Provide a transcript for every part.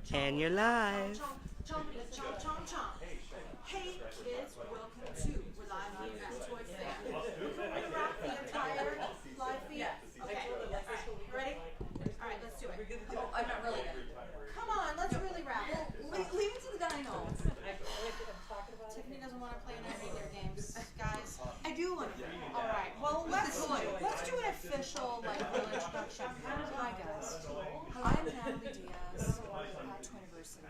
And you're live. Chompity chomp chomp chomp. Hey kids, welcome to We're Live Here at Toy Fair. We're going to wrap the entire live feed. Okay, alright, ready? Alright, let's do it. Oh, I'm not really good. Come on, let's really wrap it. Leave it to the dino. Tiffany doesn't want to play any of their games, guys. I do want to. Alright, well let's do an official real introduction. Hi guys. I'm Natalie Diaz at Twiniversity.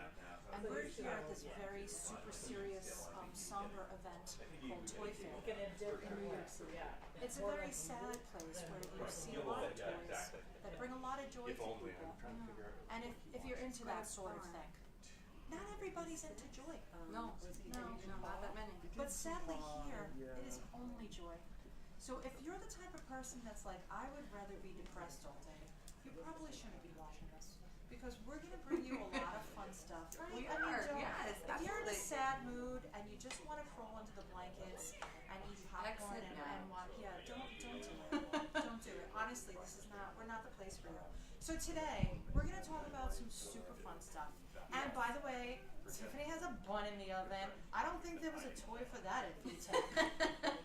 And we're here at this very super serious, somber event called Toy Fair in New York City. It's a very sad place where you see a lot of toys that bring a lot of joy to people. And if you're into that sort of thing, not everybody's into joy. No, not that many. But sadly here, it is only joy. So if you're the type of person that's like, I would rather be depressed all day, you probably shouldn't be watching this. Because we're going to bring you a lot of fun stuff. Right? We are, yes, if you're in a absolutely. sad mood and you just want to crawl into the blankets and eat popcorn and watch, don't do it. Don't do it. Honestly, we're not the place for you. So today, we're going to talk about some super fun stuff. And by the way, Tiffany has a bun in the oven. I don't think there was a toy for that at VTech.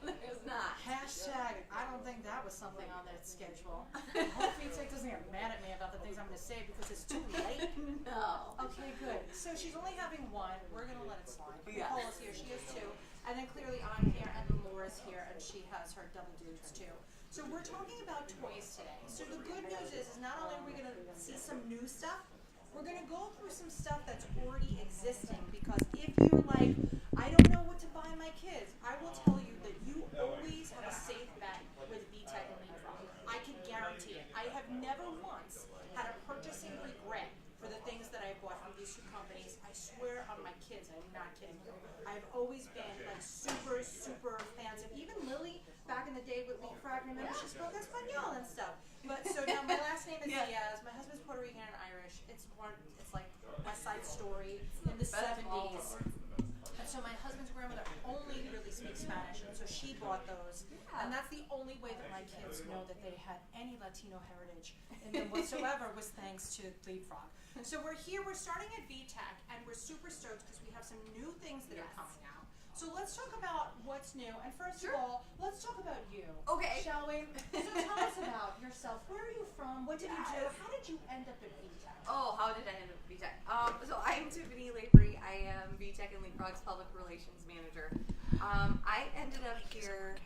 There's not. Hashtag, I don't think that was something on their schedule. I hope VTech doesn't get mad at me about the things I'm going to say because it's too late. No. Okay, good. So she's only having one. We're going to let it slide. Yeah. Nicola's here. She has two. And then clearly I'm here and Laura's here and she has her double dudes too. So we're talking about toys today. So the good news is not only are we going to see some new stuff, we're going to go through some stuff that's already existing because if you're like, I don't know what to buy my kids, I will tell you that you always have a safe bet with VTech and Leapfrog. I can guarantee it. I have never once had a purchasing regret for the things that I bought from these two companies. I swear on my kids, I'm not kidding you. I've always been like super, super fans of even Lily back in the day with LeapFrog. Remember she spoke Espanol and stuff. But so now my last name is Diaz. My husband's Puerto Rican and Irish. It's like West Side Story in the 70s. And so my husband's grandmother only really speaks Spanish, and so she bought those. And that's the only way that my kids know that they had any Latino heritage in them whatsoever was thanks to LeapFrog. So we're here, we're starting at VTech, and we're super stoked because we have some new things that are coming out. So let's talk about what's new, and first of all, let's talk about you. Okay. Shall we? So tell us about yourself. Where are you from? What did you do? How did you end up at VTech? Oh, how did I end up at VTech? So I'm Tiffany Labrie. I am VTech and Leapfrog's Public Relations Manager. I ended up here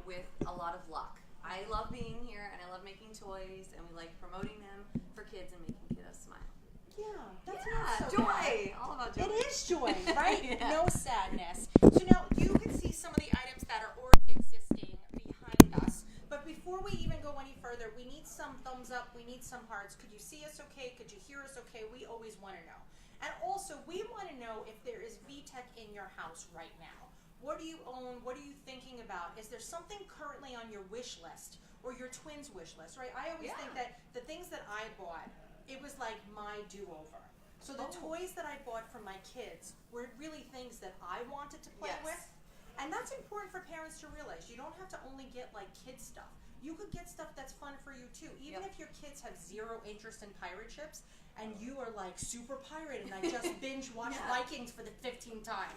with a lot of luck. I love being here, and I love making toys, and we like promoting them for kids and making kiddos smile. Yeah, that's not so joy. bad. All about joy. It is joy, right? Yeah. No sadness. So now you can see some of the items that are already existing behind us. But before we even go any further, we need some thumbs up. We need some hearts. Could you see us okay? Could you hear us okay? We always want to know. And also, we want to know if there is VTech in your house right now. What do you own? What are you thinking about? Is there something currently on your wish list or your twins' wish list, right? I always think that the things that I bought, it was like my do-over. So the toys that I bought for my kids were really things that I wanted to play with. And that's important for parents to realize. You don't have to only get like kids stuff. You could get stuff that's fun for you too. Even if your kids have zero interest in pirate ships and you are like super pirate and I just binge watch Vikings for the 15th time.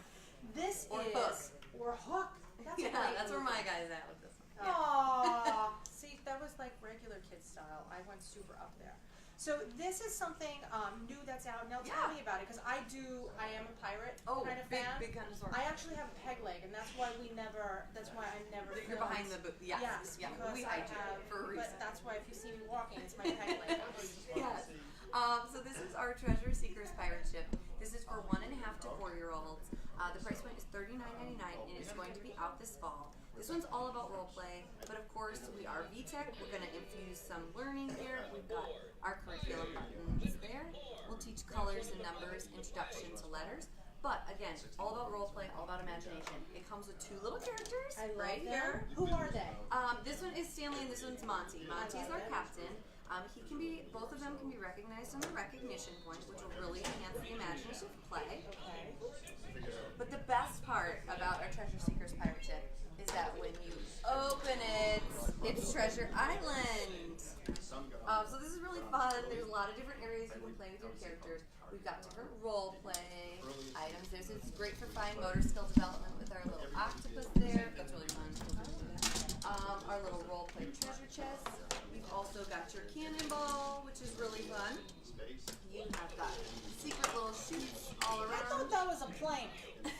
This Or is Hook. Or Hook. That's a great that's where movie. my guy's at with this one. Aww. See, that was like regular kid style. I went super up there. So this is something new that's out. Now tell me about it, because I am a pirate kind of fan. Big dinosaur. I actually have a peg leg, and that's why I never You're behind the booth. Yes. Yeah. because We I hide you have, for a reason. but that's why if you see me walking, it's my peg leg. Yes. So this is our Treasure Seekers pirate ship. This is for 1.5 to 4-year-olds. The price point is $39.99 and it's going to be out this fall. This one's all about role play, but of course we are VTech. We're going to infuse some learning here. We've got our curriculum buttons there. We'll teach colors and numbers, introduction to letters. But again, all about role play, all about imagination. It comes with 2 little characters right here. Who are they? This one is Stanley and this one's Monty. Monty is our captain. Both of them can be recognized on the recognition point, which will really enhance the imaginative play. But the best part about our Treasure Seekers pirate ship is that when you open it, it's Treasure Island. So this is really fun. There's a lot of different areas you can play with your characters. We've got different role play items. This is great for fine motor skill development with our little octopus there. That's really fun. Our little role play treasure chest. We've also got your cannonball, which is really fun. You have got secret little chutes all around. I thought that was a plank.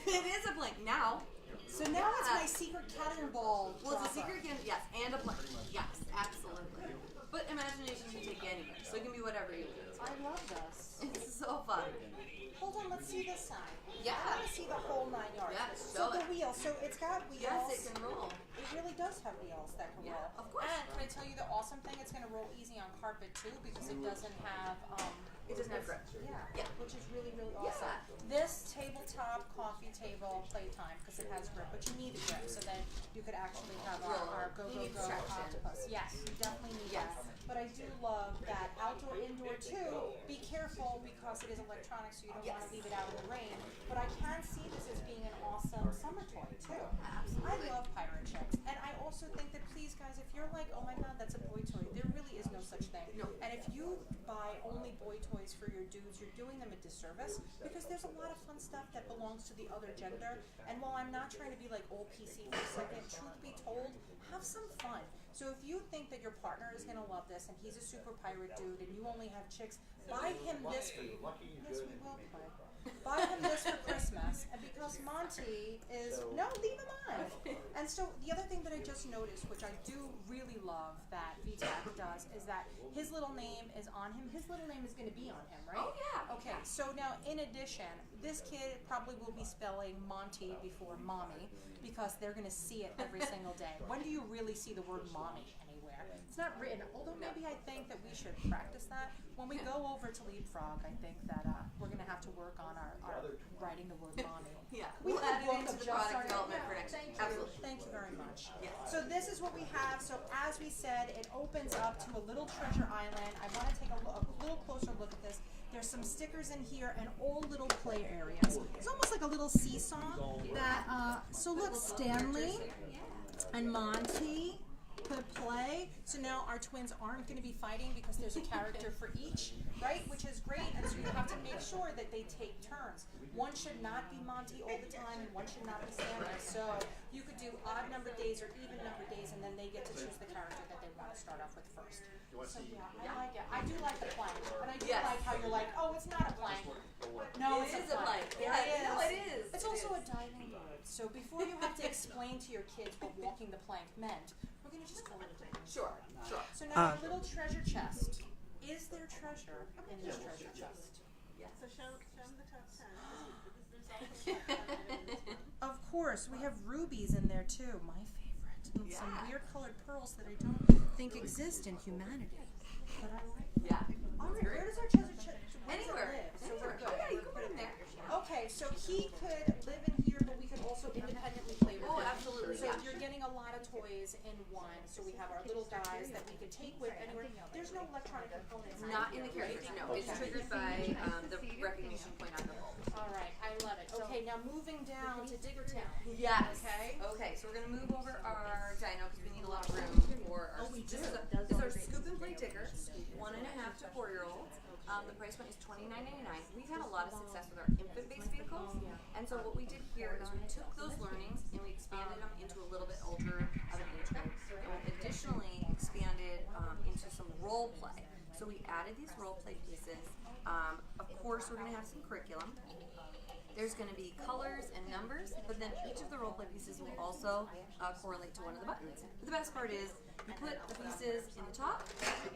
It is a plank now. So now it's my secret cannonball. Well, it's a secret yes, and a plank. Yes, absolutely. But imagination can take you anywhere, so it can be whatever you want. I love this. It's so fun. Hold on, let's see this side. Yeah. I want to see the whole 9 yards. Yes, so show the it. wheels. So it's got wheels. Yes, it can roll. It really does have wheels that can roll. Of course. And can I tell you the awesome thing? It's going to roll easy on carpet too because it doesn't have. It doesn't have grip. Yeah. Which is really, really awesome. This tabletop coffee table playtime because it has grip, but you need a grip so then you could actually have our go octopus. Yes, you definitely need that. But I do love that outdoor, indoor too. Be careful because it is electronic, so you don't want to leave it out in the rain. But I can see this as being an awesome summer toy too. Absolutely. I love pirate ships, and I also think that please, guys, if you're like, oh my God, that's a boy toy, there really is no such thing. No. And if you buy only boy toys for your dudes, you're doing them a disservice because there's a lot of fun stuff that belongs to the other gender. And while I'm not trying to be like old PC for a second, truth be told, have some fun. So if you think that your partner is gonna love this and he's a super pirate dude and you only have chicks, buy him this for yes, we will play. Buy him this for Christmas, and because Monty is no, leave him on. And so the other thing that I just noticed, which I do really love that VTech does, is that his little name is on him. His little name is going to be on him, right? Oh yeah. Okay. So now, in addition, this kid probably will be spelling Monty before mommy because they're going to see it every single day. When do you really see the word mommy anywhere? It's not written. Although maybe I think that we should practice that. When we go over to LeapFrog, I think that we're going to have to work on our writing the word mommy. Yeah, We'll add it book into of the just product our- development yeah, for next thank year. you. Absolutely. Thank you very much. Yeah. So this is what we have. So as we said, it opens up to a little treasure island. I want to take a little closer look at this. There's some stickers in here and all little play areas. It's almost like a little seesaw that, so look, Stanley and Monty could play. So now our twins aren't going to be fighting because there's a character for each, right? Which is great. And so you have to make sure that they take turns. One should not be Monty all the time and one should not be Stanley. So you could do odd number days or even number days and then they get to choose the character that they want to start off with first. So yeah, I like it. I do like the plank. And I do like how you're like, oh, it's not a plank. No, It it's is a plank. There Yeah, it is. no, it is. It's It also is. a diving board. So before you have to explain to your kids what walking the plank meant, we're going to just call it a diving board. Sure. So now our little treasure chest. Is there treasure in this treasure chest? Yes. So show them the top 10. Of course, we have rubies in there too, my favorite. And some Yeah. weird colored pearls that I don't think exist in humanity. But I like them. Yeah. All right, Great. where does our treasure chest Anywhere. live? So we're Anywhere. good. Yeah, you We're can put good him there. Okay, so he could live in here, but we could also independently play with Oh, him. absolutely, So yeah. you're getting a lot of toys in one. So we have our little guys that we could take with anywhere. There's no electronic components. Not in the characters, no. It's triggered by the recognition point on the bowl. All right, I love it. Okay, now moving down to Diggertown. Yes. Okay. Okay, so we're gonna move over our dino because we need a lot of room for our. This is our scoop and play digger, 1.5 to 4-year-olds. The price point is $29.99. We've had a lot of success with our infant-based vehicles, and so what we did here is we took those learnings and we expanded them into a little bit older of an age group. And we additionally expanded into some role play. So we added these role play pieces. Of course, we're gonna have some curriculum. There's going to be colors and numbers, but then each of the role play pieces will also correlate to one of the buttons. But the best part is you put the pieces in the top,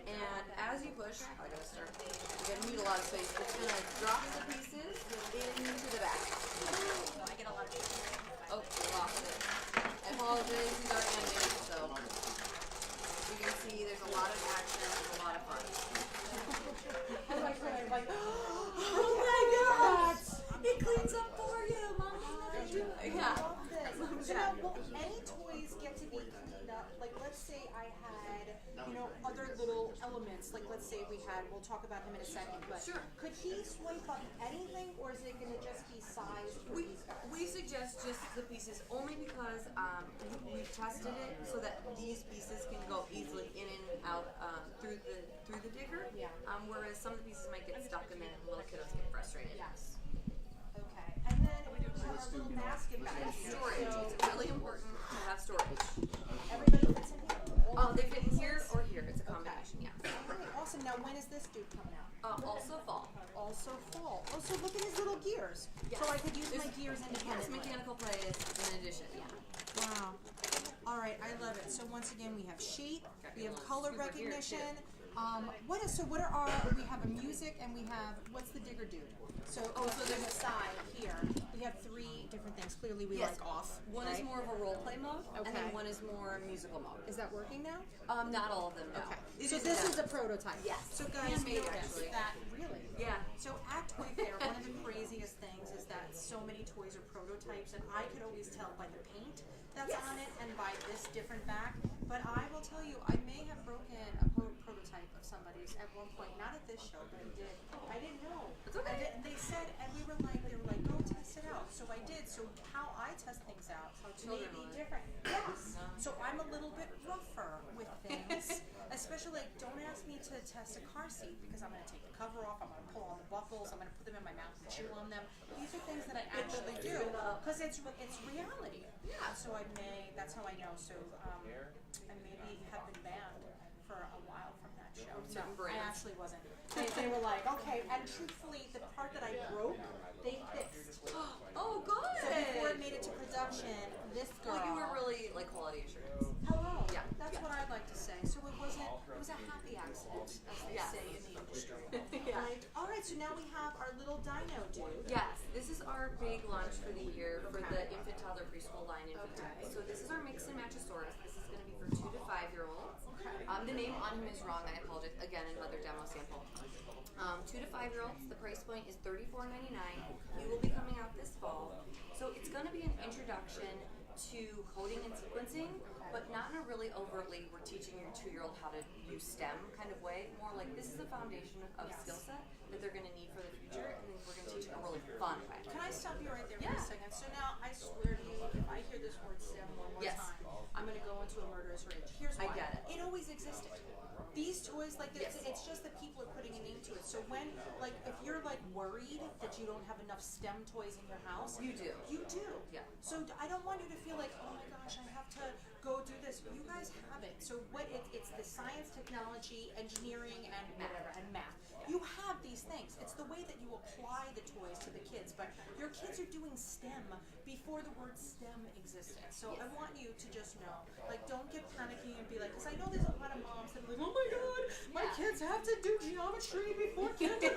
and as you push, I gotta start. You're going to need a lot of space. It's going to drop the pieces into the back. I get a lot of Oh, we lost it. I apologize. These are ending, so you can see there's a lot of action and a lot of fun. I'm like, Oh my gosh! It cleans up for you, Mommy. Yeah. I love this. So now, will any toys get to be cleaned up? Like, let's say I had, other little elements. Like, let's say we had, we'll talk about him in a second, but Sure. could he swipe up anything, or is it going to just be sized for these guys? We suggest just the pieces only because we've tested it so that these pieces can go easily in and out through the digger. Yeah. Whereas some of the pieces might get stuck and then little kiddos get frustrated. illustrated. Yes. Okay. And then we have our little basket back here. Storage. So It's really important to have storage. everybody fits in here? Oh, they fit here or here. It's a combination, yeah. Okay, awesome. Now when is this dude coming out? Also fall. Also fall. Oh, so look at his little gears. Yes. So I could use my gears Yes, independently. mechanical play is in addition, yeah. Wow. All right, I love it. So once again, we have shape, we have color recognition. What are our? We have a music and we have what's the digger dude? So so there's a side here. We have 3 different things. Clearly, we like off. One is more of a role play mode, and then one is more musical mode. Is that working now? Not all of them. No. Okay. So this is a prototype. Yes. So guys, Handmade, notice actually. that really. Yeah. So at Toy Fair, one of the craziest things is that so many toys are prototypes, and I could always tell by the paint that's on it and by this different back. But I will tell you, I may have broken a prototype of somebody's at one point. Not at this show, but I did. I didn't know. It's okay. And they said, and they were like, go test it out. So I did. So how I test things out may be different. Yes. So I'm a little bit rougher with things. Especially, like, don't ask me to test a car seat because I'm going to take the cover off, I'm going to pull all the buckles, I'm going to put them in my mouth and chew on them. These are things that I actually do because it's reality. Yeah. So that's how I know. So I maybe have been banned for a while from that show. No, I actually wasn't. They were like, okay, and truthfully, the part that I broke, they fixed. Oh, good. So before it made it to production, this girl. Well, you were really like quality assurance. Hello. Yeah. That's what I'd like to say. So it was a happy accident, as they say in the industry. Yeah. Right? All right, so now we have our little dino dude. Yes, this is our big launch for the year for the infant toddler preschool line in VTech. So this is our mix and matchasaurus. This is going to be for 2 to 5 year olds. The name on him is wrong. I apologize. Again, another demo sample. 2 to 5 year olds. The price point is $34.99. He will be coming out this fall. So it's going to be an introduction to coding and sequencing, but not in a really overtly, we're teaching your 2-year-old how to use STEM kind of way. More like this is a foundation of skill set that they're going to need for the future, and then we're going to teach it in a really fun way. Can I stop you right there for a second? So now I swear to you, if I hear this word STEM one more time, I'm going to go into a murderous rage. Here's why. I get it. It always existed. These toys, like, it's just that people are putting a name to it. So when, like, if you're, like, worried that you don't have enough STEM toys in your house. You do. You do. Yeah. So I don't want you to feel like, oh my gosh, I have to go do this. You guys have it. So it's the science, technology, engineering, and whatever, and math. You have these things. It's the way that you apply the toys to the kids. But your kids are doing STEM before the word STEM existed. So I want you to just know, like, don't get panicky and be like, because I know there's a lot of moms that are like, oh my God, my kids have to do geometry before kindergarten.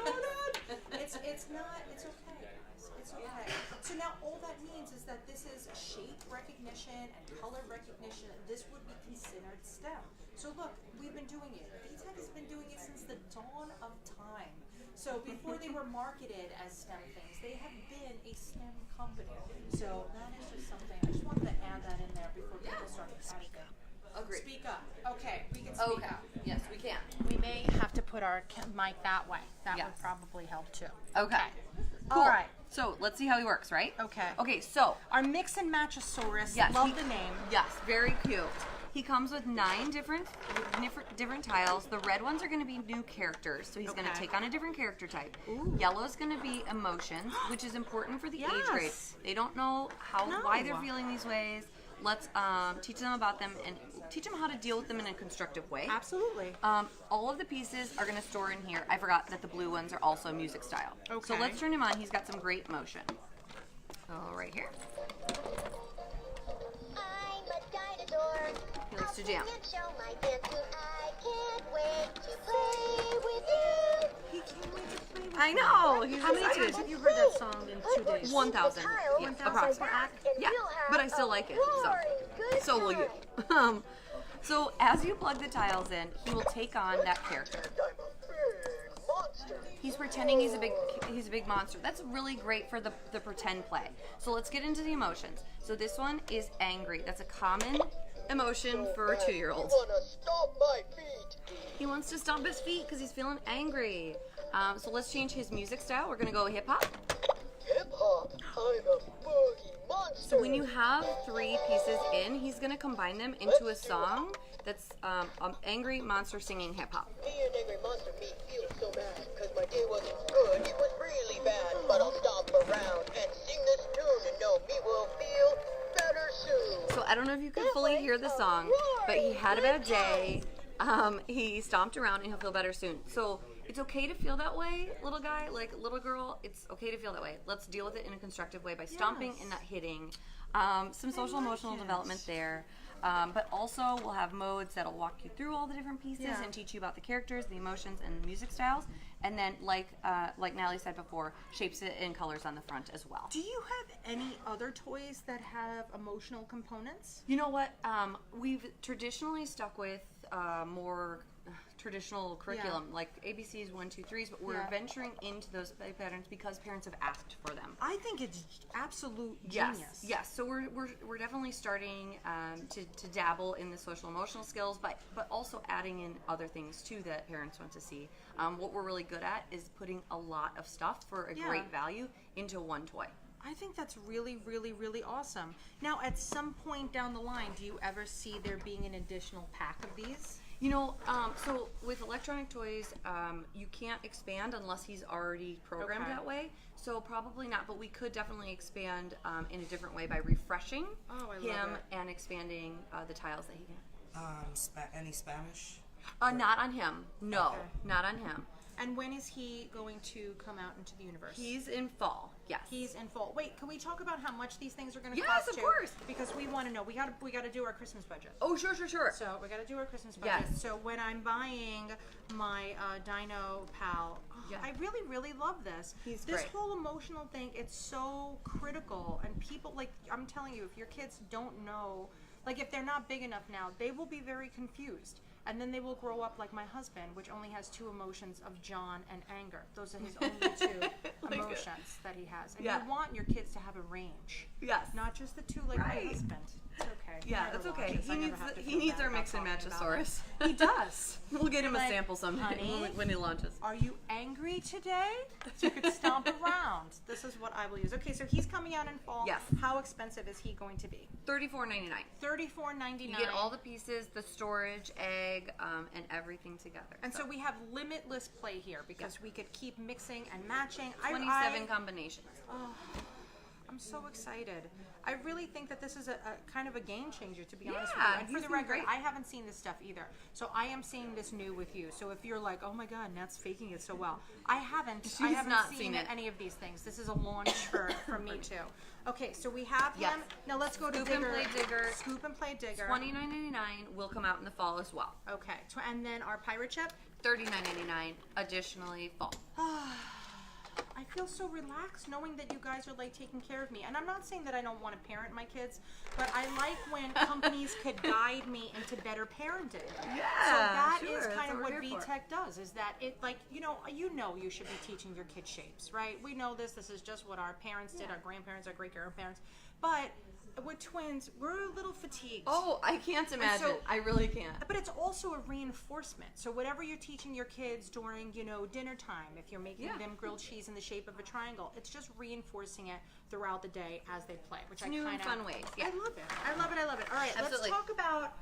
It's okay, guys. It's okay. So now all that means is that this is shape recognition and color recognition. This would be considered STEM. So look, we've been doing it. VTech has been doing it since the dawn of time. So before they were marketed as STEM things, they have been a STEM company. So that is just something, I just wanted to add that in there before people start panicking. Agreed. Speak up. Okay, we can speak up. Yes, we can. We may have to put our mic that way. That would probably help too. Okay. Cool. All right. So let's see how he works, right? Okay. Okay, so. Our mix and matchasaurus. Yes, Love the name. Yes, very cute. He comes with 9 different tiles. The red ones are going to be new characters, so he's going to take on a different character type. Yellow is going to be emotions, which is important for the age grade. They don't know why they're feeling these ways. Let's teach them about them and teach them how to deal with them in a constructive way. Absolutely. All of the pieces are going to store in here. I forgot that the blue ones are also music style. Okay. So let's turn him on. He's got some great motion. Oh, right here. I'm a dinosaur. He likes to jam. And show my dance move. I can't wait to play with you. He can't wait to play with I know. He's How many excited. times have you heard that song in 2 days? 1,000. Yeah, 1,000 approximately. per Yeah, but I still like it. So will you. So as you plug the tiles in, he will take on that character. I'm a big monster. He's pretending he's a big monster. That's really great for the pretend play. So let's get into the emotions. So this one is angry. That's a common emotion for a 2-year-old. You wanna stomp my feet? He wants to stomp his feet because he's feeling angry. So let's change his music style. We're gonna go hip hop. Hip hop. I'm a boogie monster. So when you have 3 pieces in, he's gonna combine them into a song that's angry monster singing hip hop. Me and Angry Monster meet feeling so bad because my day wasn't good. It was really bad. hear the song, but he had a bad day. He stomped around, and he'll feel better soon. So it's okay to feel that way, little guy, like little girl. It's okay to feel that way. Let's deal with it in a constructive way by stomping and not hitting. Some social emotional development there. But also we'll have modes that'll walk you through all the different pieces and teach you about the characters, the emotions, and the music styles. And then, like Natalie said before, shapes it in colors on the front as well. Do you have any other toys that have emotional components? You know what? We've traditionally stuck with more traditional curriculum, like ABCs, 1, 2, 3s, but we're venturing into those play patterns because parents have asked for them. I think it's absolute genius. Yes. So we're definitely starting to dabble in the social emotional skills, but also adding in other things too that parents want to see. What we're really good at is putting a lot of stuff for a great value into one toy. I think that's really, really, really awesome. Now, at some point down the line, do you ever see there being an additional pack of these? You know, so with electronic toys, you can't expand unless he's already programmed that way. So probably not, but we could definitely expand in a different way by refreshing him and expanding the tiles that he can. Any Spanish? Not on him. No, not on him. And when is he going to come out into the universe? He's in fall. Yes. He's in fall. Wait, can we talk about how much these things are going to Yes, cost of too? course. Because we want to know. We got to do our Christmas budget. Oh, sure. So we got to do our Christmas budget. Yes. So when I'm buying my Dino Pal, I really, really love this. He's this great. whole emotional thing, it's so critical. And people, like, I'm telling you, if your kids don't know, like if they're not big enough now, they will be very confused. And then they will grow up like my husband, which only has 2 emotions of John and anger. Those are his only 2 emotions that he has. And you want your kids to have a range. Yes. Not just the 2 like my husband. It's okay. Yeah, that's okay. He needs our Mix and Matchosaurus. He does. We'll get him a Like, sample someday honey, when he launches. Are you angry today? So you could stomp around. This is what I will use. Okay, so he's coming out in fall. Yes. How expensive is he going to be? $34.99. $34.99. You get all the pieces, the storage, egg, and everything together. And so we have limitless play here because we could keep mixing and matching. 27 combinations. I'm so excited. I really think that this is a kind of a game changer, to be honest Yeah, with you. And for he's the been record, great. I haven't seen this stuff either. So I am seeing this new with you. So if you're like, oh my God, Nat's faking it so well. I haven't not seen it. any of these things. This is a launch for me too. Okay, so we have Yes. him. Now let's go to Scoop Digger. and Play Digger. Scoop and Play Digger. $29.99 will come out in the fall as well. Okay, and then our pirate chip. $39.99 additionally fall. I feel so relaxed knowing that you guys are like taking care of me. And I'm not saying that I don't want to parent my kids, but I like when companies could guide me into better parenting. Yeah, So that sure, is that's kind of what what we're here for. VTech does, is that it like, you know you should be teaching your kids shapes, right? We know this is just what our parents did, our grandparents, our great-grandparents. But with twins, we're a little fatigued. Oh, I can't imagine. so- I really can't. But it's also a reinforcement. So whatever you're teaching your kids during, dinner time, if you're making them grilled cheese in the shape of a triangle, it's just reinforcing it throughout the day as they play, which New and fun ways. Yeah. I love it. I love it. I love it. All right, Absolutely. let's talk about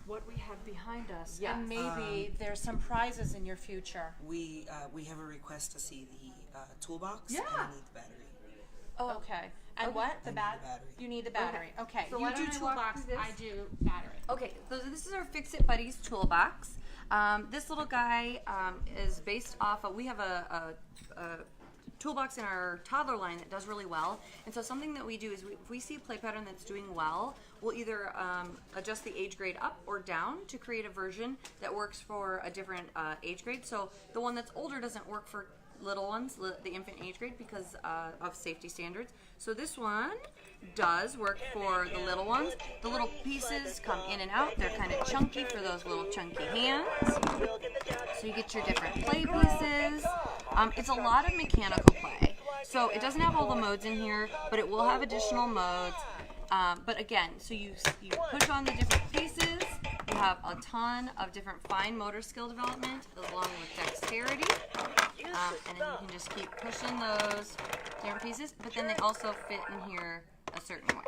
what we have behind us. Yes. And maybe there's some prizes in your future. We have a request to see the toolbox. Yeah. And I need the battery. Oh. Okay. And what? The I need the battery. You need the battery. Okay. So You why do don't I walk toolbox. through this? I do battery. Okay, so this is our Fix It Buddies toolbox. This little guy is based off of, we have a toolbox in our Toddler line that does really well. And so something that we do is if we see a play pattern that's doing well, we'll either adjust the age grade up or down to create a version that works for a different age grade. So the one that's older doesn't work for little ones, the infant age grade, because of safety standards. So this one does work for the little ones. The little pieces come in and out. They're kind of chunky for those little chunky hands. So you get your different play pieces. It's a lot of mechanical play. So it doesn't have all the modes in here, but it will have additional modes. But again, so you push on the different pieces. You have a ton of different fine motor skill development along with dexterity. And then you can just keep pushing those different pieces, but then they also fit in here a certain way.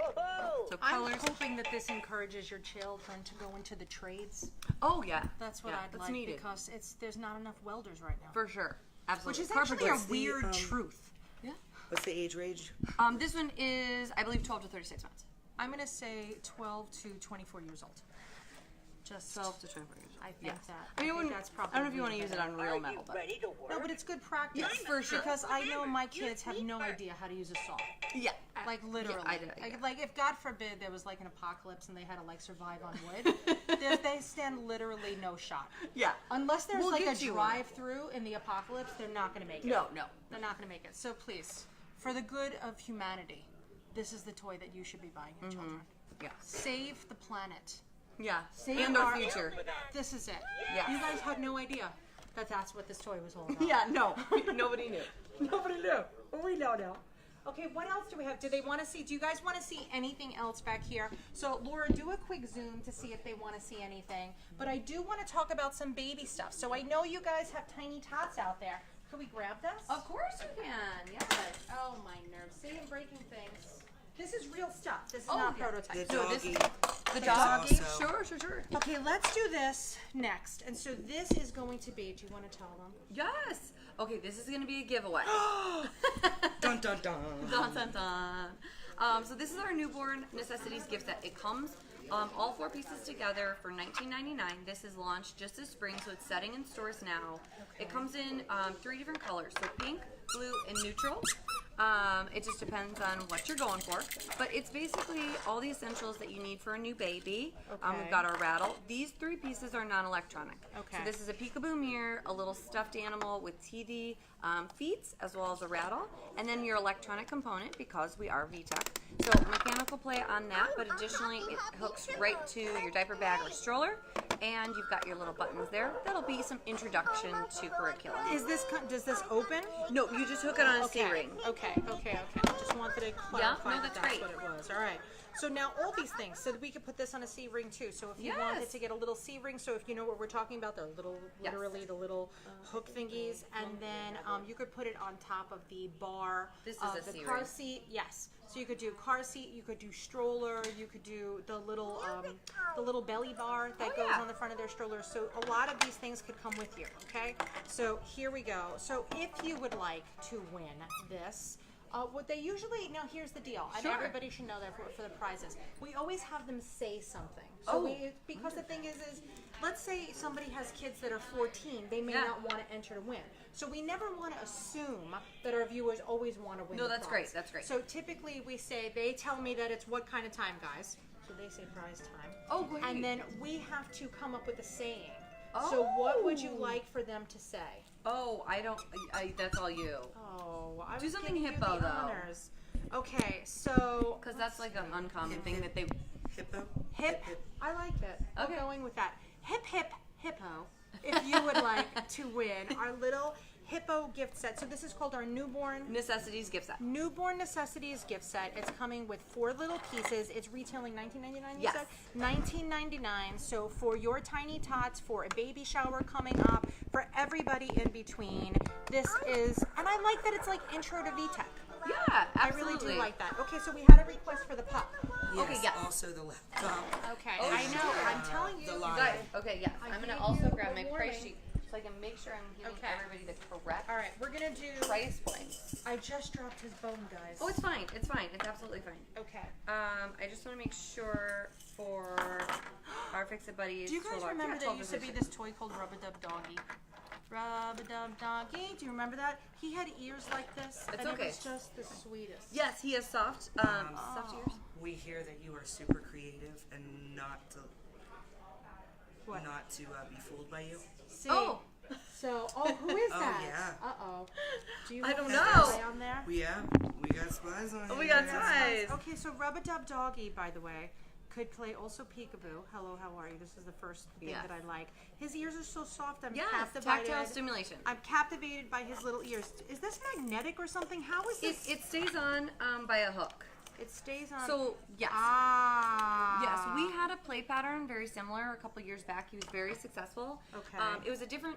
So colors. I'm hoping that this encourages your children to go into the trades. Oh yeah, That's what yeah, I'd that's like needed. because there's not enough welders right now. For sure, absolutely. Which is actually a What's the, weird truth. Yeah. What's the age range? This one is, I believe, 12 to 36 months. I'm gonna say 12 to 24 years old. Just 12 to 24 years old. I think Yes. that. I mean, think that's probably. I don't know if you want to use it better. on real metal, but No, but it's good practice. Yes, for sure. Because I know my kids have no idea how to use a saw. yeah. Like literally. I do, yeah. Like if God forbid there was like an apocalypse and they had to like survive on wood, they stand literally no shot. Yeah. Unless there's We'll like a get you one. drive-through in the apocalypse, they're not going to make it. No. They're not going to make it. So please, for the good of humanity, this is the toy that you should be buying your children. Yeah. Save the planet. Yeah. Save And our future. This is it. Yes. You guys had no idea that that's what this toy was all about. Yeah, no. Nobody knew. Nobody knew. Well, we know now. Okay, what else do we have? Do they want to see? Do you guys want to see anything else back here? So, Laura, do a quick zoom to see if they want to see anything. But I do want to talk about some baby stuff. So I know you guys have tiny tots out there. Can we grab this? Of course you can. Yes. Oh, my nerves. See, I'm breaking things. This is real stuff. This is Oh, not yeah. prototype. The So this- doggy. The is doggy. also- Sure. Okay, let's do this next. And so this is going to be, do you want to tell them? Yes. Okay, this is going to be a giveaway. Dun dun dun. Dun, dun, dun. So this is our newborn necessities gift set. It comes all 4 pieces together for $19.99. This is launched just this spring, so it's setting in stores now. It comes in 3 different colors, so pink, blue, and neutral. It just depends on what you're going for. But it's basically all the essentials that you need for a new baby. Okay. We've got our rattle. These 3 pieces are non-electronic. Okay. So this is a peekaboo mirror, a little stuffed animal with TV feet, as well as a rattle, and then your electronic component, because we are VTech. So mechanical play on that, but additionally it hooks right to your diaper bag or stroller, and you've got your little buttons there. That'll be some introduction to curriculum. Does this open? No, you just hook it on a C-ring. Okay. Just wanted to clarify no, that that's that's great. what it was. All right. So now all these things, so that we could put this on a C-ring too. So if you Yes. wanted to get a little C-ring, so if you know what we're talking about, the little, Yes. literally the little hook thingies, and then you could put it on top of the bar This is of a the C-ring. car seat. Yes. So you could do car seat, you could do stroller, you could do the little belly bar that goes yeah. on the front of their stroller. So a lot of these things could come with you. Okay. So here we go. So if you would like to win this. What they usually, now here's the deal, and Sure. everybody should know that for the prizes. We always have them say something. So because the thing is, let's say somebody has kids that are 14, they may Yeah. not want to enter to win. So we never want to assume that our viewers always want to win. No, the that's prize. great, that's great. So typically we say, they tell me that it's what kind of time, guys. So they say prize time. Oh, great. And then we have to come up with a saying. So what would you Oh. like for them to say? Oh, that's all you. Oh, I Do was something giving you hippo, the though. honors. Okay, so Because that's like an uncommon thing that they... Hippo. hip. I like it. Okay. We're going with that. Hip hippo. If you would like to win our little hippo gift set. So this is called our newborn Necessities gift set. necessities gift set. It's coming with 4 little pieces. It's retailing $19.99. You Yes. said $19.99. So for your tiny tots, for a baby shower coming up, for everybody in between, this is, and I like that it's like intro to VTech. Yeah, I absolutely. really do like that. Okay, so we had a request for the pup. Yes, Okay, yes. Also the laptop. Okay, Oh, I know. sure. I'm telling you. The You line. guys, okay, yes. I I'm going to gave also you grab a my warning. price sheet so I can make sure I'm giving Okay. everybody the correct All right, we're gonna do. price points. I just dropped his bone, guys. Oh, it's fine. It's fine. It's absolutely fine. Okay. I just want to make sure for our Fix-It Buddies. Do you guys 12 remember there 12 used to be position. this toy called Rub-a-Dub Doggy? Rub-a-Dub Doggy. Do you remember that? He had ears like this, It's and okay. it was just the sweetest. Yes, he has soft ears. We hear that you are super creative and not to What? be fooled by you. See? Oh. So, who is Oh, that? yeah. Uh-oh. Do you I have don't a know. spy on there? We got spies on. Oh, we here. got spies. Okay, so Rub-a-Dub Doggy, by the way, could play also peekaboo. Hello, how are you? This is the first thing Yes. that I like. His ears are so soft. I'm Yes, captivated. tactile stimulation. I'm captivated by his little ears. Is this magnetic or something? How is this? It stays on by a hook. It stays on. So, yes. Ah. Yes, we had a play pattern very similar a couple years back. He was very successful. Okay. It was a different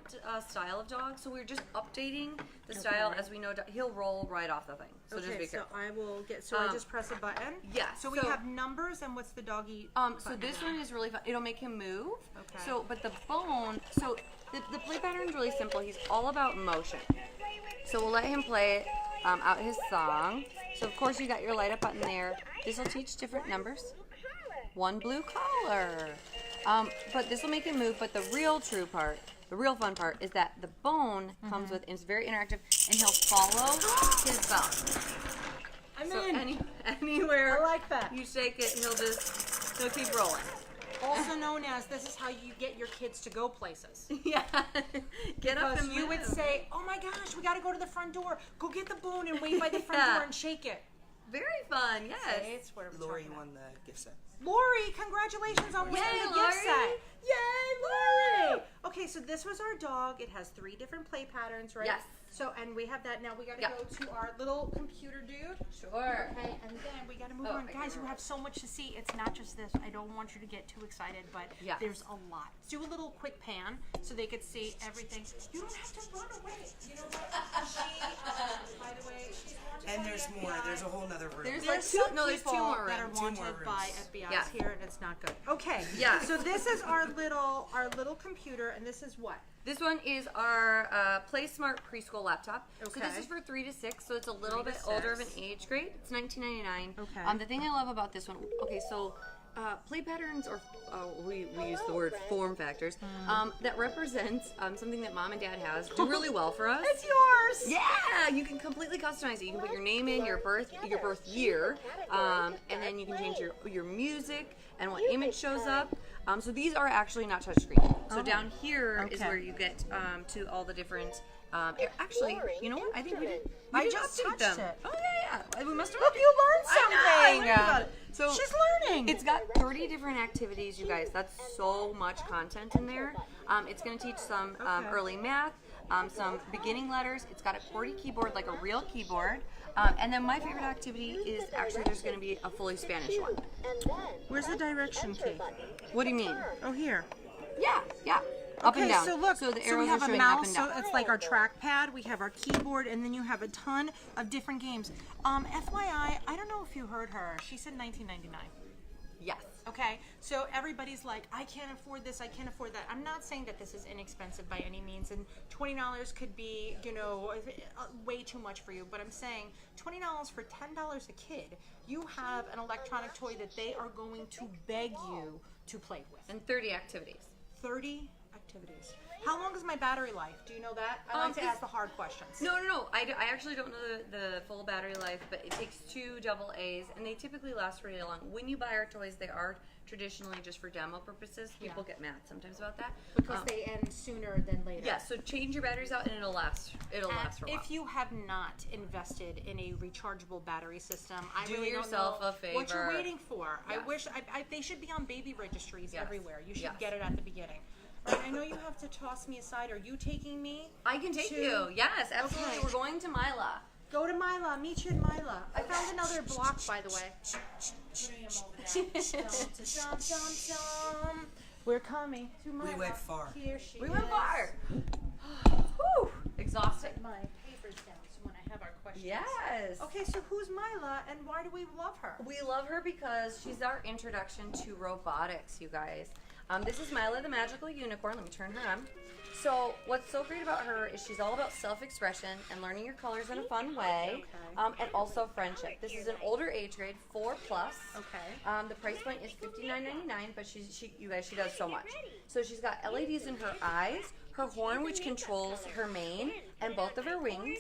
style of dog, so we were just updating the style as we know. He'll roll right off the thing. So just Okay, be so careful. I will get. So I just press a button. yeah, So we so- have numbers, and what's the doggy? So button this again? one is really fun. It'll make him move. Okay. So, but the bone. So the play pattern is really simple. He's all about motion. So we'll let him play out his song. So of course you got your light up button there. This will teach different numbers. 1 blue collar. But this will make him move, but the real true part, the real fun part, is that the bone comes with, and it's very interactive, and he'll follow his belt. I'm So in. anywhere I like that. you shake it, he'll keep rolling. Also known as, this is how you get your kids to go places. Yeah. Get up Because and you would move. say, oh my gosh, we got to go to the front door. Go get the bone and wait by the front Yeah. door and shake it. Very fun, yes. See, it's what we're Lori talking about. won the gift set. Lori, congratulations on winning Yay, the gift Lori. set. Yay, Lori! Okay, so this was our dog. It has 3 different play patterns, right? Yes. So, and we have that. Now we got to Yep. go to our little computer dude. Sure. Okay, and then we got to move Oh, on. I Guys, can you have so much to see. It's not just this. I don't want you to get too excited, but Yes. there's a lot. Let's do a little quick pan so they could see everything. You don't have to run away. You know what? She, by the way, she's wanted And by there's FBI. more. There's a whole nother room. There's There's like two, some no, there's 2 people more that are rooms. Two more wanted by rooms. FBI's Yes. here, and it's not good. Okay. Yeah. So this is our little computer, and this is what? This one is our Play Smart Preschool laptop. So this Okay. is for 3 to 6, so it's a little 3 to bit older of an 6. age grade. It's $19.99. Okay. The thing I love about this one, okay, so play patterns, or we use the word form factors, that represents something that mom and dad has do really well for us. It's yours. Yeah, you can completely customize it. You can put your name in, your birth year, and then you can change your music and what image shows up. So these are actually not touchscreen. So down here is Okay. where you get to all the different. Actually, you know what? I think we did. I did just update touched them. it. Oh yeah. We must have. Look, you learned I know, I something. learned about it. So She's learning. it's got 30 different activities, you guys. That's so much content in there. It's going to teach some Okay. early math, some beginning letters. It's got a QWERTY keyboard, like a real keyboard. And then my favorite activity is actually there's going to be a fully Spanish one. Where's the direction key? What do you mean? Oh, here. Yeah. Up and down. So look, So the we arrows have are a showing mouse, up and down. so it's like our trackpad. We have our keyboard, and then you have a ton of different games. FYI, I don't know if you heard her. She said $19.99. Yes. Okay, so everybody's like, I can't afford this, I can't afford that. I'm not saying that this is inexpensive by any means, and $20 could be, way too much for you, but I'm saying $20 for $10 a kid, you have an electronic toy that they are going to beg you to play with. And 30 activities. 30 activities. How long is my battery life? Do you know that? I like to ask the hard questions. No. I actually don't know the full battery life, but it takes 2 AA's, and they typically last really long. When you buy our toys, they are traditionally just for demo purposes. People get mad sometimes about that. Because they end sooner than later. Yeah, so change your batteries out, and it'll last. It'll last for a while. If you have not invested in a rechargeable battery system, I Do really yourself don't know a what you're favor. waiting for. Yes. I wish they should be on baby registries Yes. everywhere. You should Yes. get it at the beginning. All right, I know you have to toss me aside. Are you taking me? I can take to- you. Yes, absolutely. Okay. We're going to Mila. Go to Mila. Meet you in Mila. I found another block, by the way. We're coming to Mila. We went far. Here she We is. went far. Whew. Exhausting. Put my papers down so when I have our questions. Yes. Okay, so who's Mila and why do we love her? We love her because she's our introduction to robotics, you guys. This is Mila the Magical Unicorn. Let me turn her on. So what's so great about her is she's all about self-expression and learning your colors in a fun way, and also friendship. This is an older age grade, 4+. Okay. The price point is $59.99, but she does so much. So she's got LEDs in her eyes, her horn which controls her mane, and both of her wings.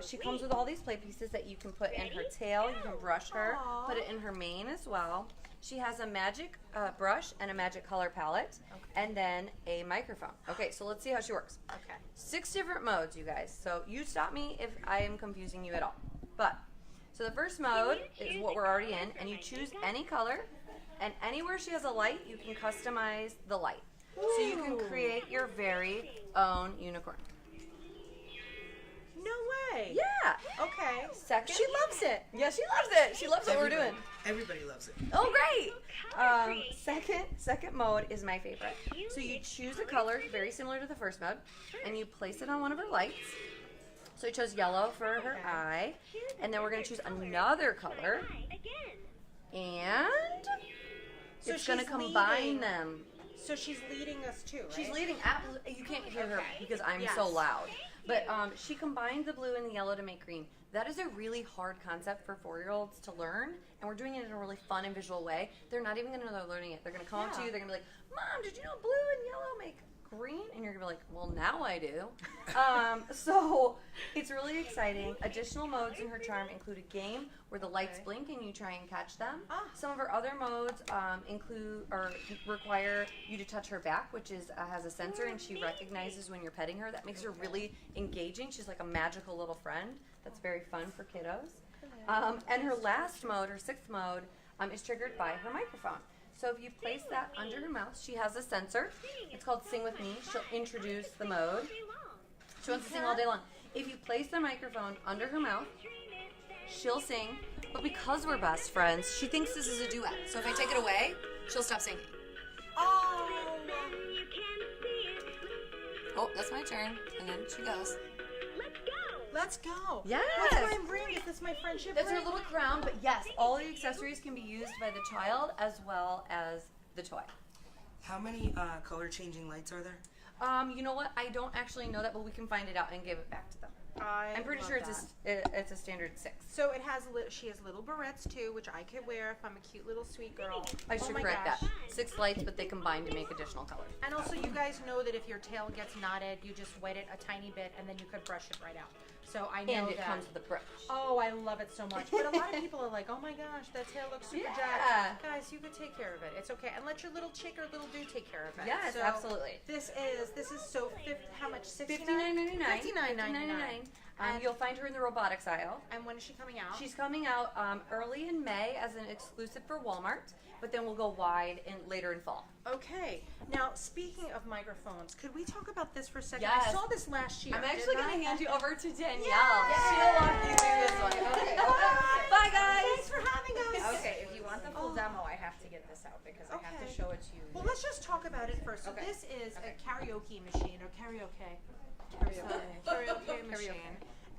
She comes with all these play pieces that you can put in her tail. You can brush her, put it in her mane as well. She has a magic brush and a magic color palette, and then a microphone. Okay, so let's see how she works. Okay. 6 different modes, you guys. So you stop me if I am confusing you at all. So the first mode is what we're already in, and you choose any color, and anywhere she has a light, you can customize the light. So you can create your very own unicorn. No way. Yeah. Okay. Second. She loves it. Yeah, she loves it. She loves what we're doing. Everybody loves it. Oh, great! Second mode is my favorite. So you choose a color very similar to the first mode, and you place it on one of her lights. So I chose yellow for her eye, and then we're going to choose another color, and So it's going to she's combine leading. them. So she's leading us too, right? She's leading. You can't hear her because I'm Yes. so loud. But she combined the blue and the yellow to make green. That is a really hard concept for 4-year-olds to learn, and we're doing it in a really fun and visual way. They're not even going to know they're learning it. They're going to come up to you. They're going to be like, Mom, did you know blue and yellow make green? And you're going to be like, well, now I do. So it's really exciting. Additional modes in her charm include a game where the lights blink and you try and catch them. Some of her other modes include or require you to touch her back, which is has a sensor, and she recognizes when you're petting her. That makes her really engaging. She's like a magical little friend. That's very fun for kiddos. And her last mode, her 6th mode, is triggered by her microphone. So if you place that under her mouth, she has a sensor. It's called Sing With Me. She'll introduce the mode. She wants to sing all day long. If you place the microphone under her mouth, she'll sing. But because we're best friends, she thinks this is a duet. So if I take it away, she'll stop singing. Oh, that's my turn. And then she goes. Let's go. Yes. What's my ring? Is this my friendship That's ring? her little crown, but yes, all the accessories can be used by the child as well as the toy. How many color changing lights are there? You know what? I don't actually know that, but we can find it out and give it back to them. I'm pretty sure it's a standard 6. So it has she has little barrettes too, which I could wear if I'm a cute little sweet girl. I should correct that. 6 lights, but they combine to make additional colors. And also, you guys know that if your tail gets knotted, you just wet it a tiny bit, and then you could brush it right out. So I know And it that. comes with a brush. Oh, I love it so much. But a lot of people are like, oh my gosh, that tail looks super Yeah. jacked. Guys, you could take care of it. It's okay. And let your little chick or little dude take care of it. Yes, So absolutely. This is so, how much? $59.99. $59.99. And You'll find her in the robotics aisle. And when is she coming out? She's coming out early in May as an exclusive for Walmart, but then we'll go wide later in fall. Okay. Now, speaking of microphones, could we talk about this for a second? Yes. I saw this last year. I'm actually going to hand you over to Danielle. Yes. She'll walk you through this one. Okay. Bye, guys. Thanks for having us. Okay, if you want the full demo, I have to get this out because I have to show it to you. Well, let's just talk about it first. So this is a karaoke machine, or karaoke. Karaoke machine.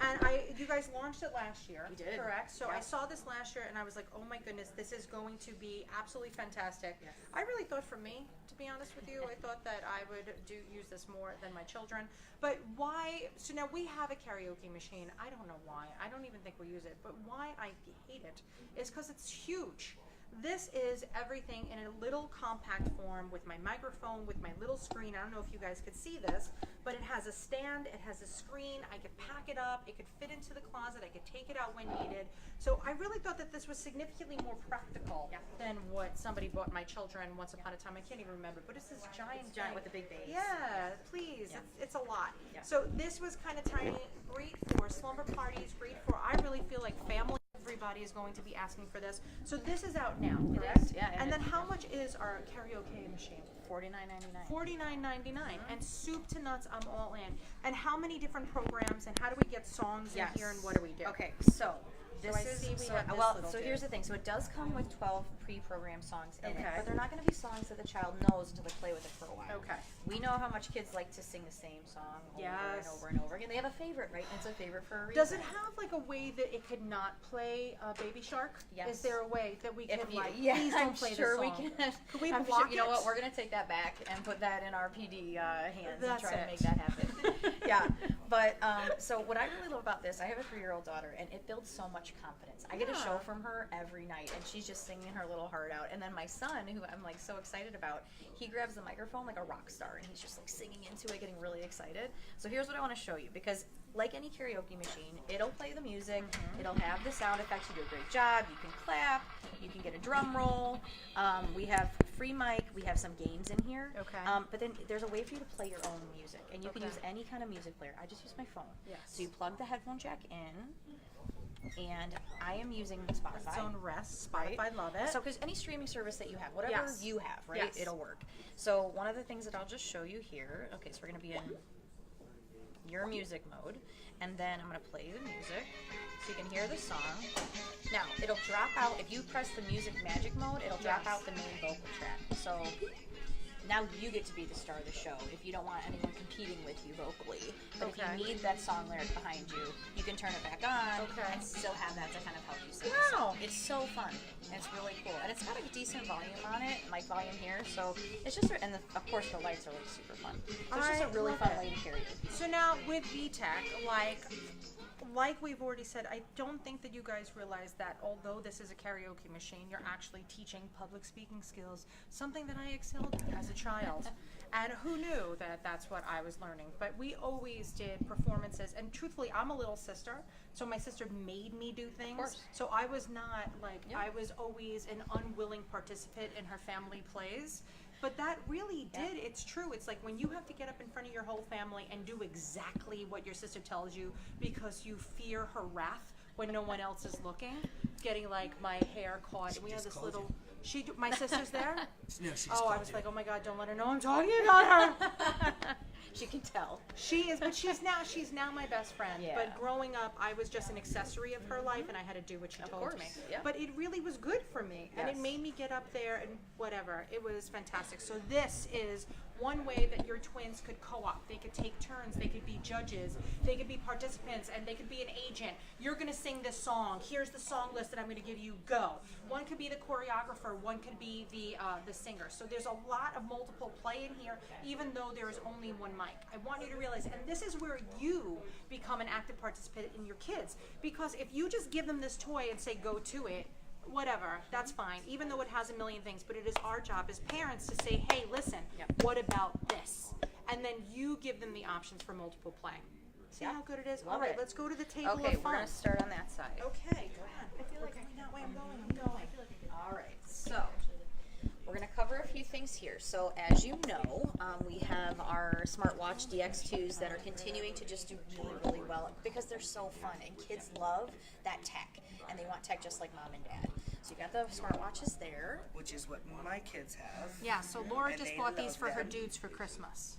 And you guys launched it last year. We did. Correct? So I saw this last year and I was like, oh my goodness, this is going to be absolutely fantastic. Yes. I really thought for me, to be honest with you, I thought that I would use this more than my children. But why, so now we have a karaoke machine. I don't know why. I don't even think we use it. But why I hate it is because it's huge. This is everything in a little compact form with my microphone, with my little screen. I don't know if you guys could see this, but it has a stand, it has a screen. I could pack it up, it could fit into the closet, I could take it out when needed. So I really thought that this was significantly more practical than what somebody bought my children once upon a time. I can't even remember, but it's this giant thing. with the big bass. Yeah, please. Yeah. It's a lot. Yeah. So this was kind of tiny, great for slumber parties, great for, I really feel like family. Everybody is going to be asking for this. So this is out now, correct? Yeah. And then how much is our karaoke machine? $49.99. $49.99. And soup to nuts, I'm all in. And how many different programs and how do we get songs in here and what do we do? Okay, so this I is see we have this well. little So dude. here's the thing. So it does come with 12 pre-programmed songs in it, Okay. but they're not going to be songs that the child knows until they play with it for a while. Okay. We know how much kids like to sing the same song over and Yes. over and over again. They have a favorite, right? And it's a favorite for a reason. Does it have like a way that it could not play Baby Shark? Yes. Is there a way that we could If you, like, yeah, please don't I'm play sure this song? we can. Could we I'm block sure, you know it? what? We're going to take that back and put that in our PD hands That's and try it. to make that happen. Yeah, but so what I really love about this, I have a 3-year-old daughter, and it builds so much confidence. I get a show from her every night, and she's just singing her little heart out. And then my son, who I'm like so excited about, he grabs the microphone like a rock star, and he's just like singing into it, getting really excited. So here's what I want to show you, because like any karaoke machine, it'll play the music, it'll have the sound effects. You do a great job. You can clap, you can get a drum roll. We have free mic. We have some games in here. Okay. But then there's a way for you to play your own music, and you can use any kind of music player. I just use my phone. Yes. So you plug the headphone jack in, and I am using the Spotify. Its own rest. Spotify, love it. So, because any streaming service that you have, whatever Yes. you have, right, Yes. it'll work. So one of the things that I'll just show you here. Okay, so we're gonna be in your music mode, and then I'm gonna play the music so you can hear the song. Now it'll drop out if you press the music magic mode. It'll drop out the main vocal track. So now you get to be the star of the show if you don't want anyone competing with you vocally. But if Okay. you need that song lyric behind you, you can turn it back on Okay. and still have that to kind of help you sing the Wow. song. It's so fun. And it's really cool. And it's got a decent volume on it, mic volume here. So it's just, and of course the lights are like super fun. So it's just I a really love fun it. way to carry it. So now with VTech, like we've already said, I don't think that you guys realize that although this is a karaoke machine, you're actually teaching public speaking skills, something that I excelled in as a child. And who knew that that's what I was learning? But we always did performances, and truthfully, I'm a little sister, so my sister made me do things. course. So I was not like, Yeah. I was always an unwilling participant in her family plays. But that really did, it's true. It's like when you have to get up in front of your whole family and do exactly what your sister tells you because you fear her wrath when no one else is looking, getting like my hair caught. We have just this called little, my sister's there? No, she just Oh, I called was you. like, oh my God, don't let her know I'm talking about her. She can tell. She is, but she's now my best friend. Yeah. But growing up, I was just an accessory of her life, and I had to do what she told course, me. yeah. But it really was good for me, and it Yes. made me get up there and whatever. It was fantastic. So this is one way that your twins could co-op. They could take turns. They could be judges. They could be participants, and they could be an agent. You're going to sing this song. Here's the song list that I'm going to give you. Go. One could be the choreographer. One could be the singer. So there's a lot of multiple play in here, even though there is only one mic. I want you to realize, and this is where you become an active participant in your kids, because if you just give them this toy and say go to it, whatever, that's fine, even though it has a million things, but it is our job as parents to say, hey, listen, what about this? And then you give them the options for multiple play. See how good it is? Love All right, it. let's go to the table Okay, of fun. we're gonna start on that side. Okay, go ahead. I feel like that way I'm going. All right, so we're going to cover a few things here. So as you know, we have our Smartwatch DX2s that are continuing to just do really, really well because they're so fun and kids love that tech and they want tech just like mom and dad. So you got the Smartwatches there. Which is what my kids have. Yeah, so Laura And just they bought these love for her them. dudes for Christmas.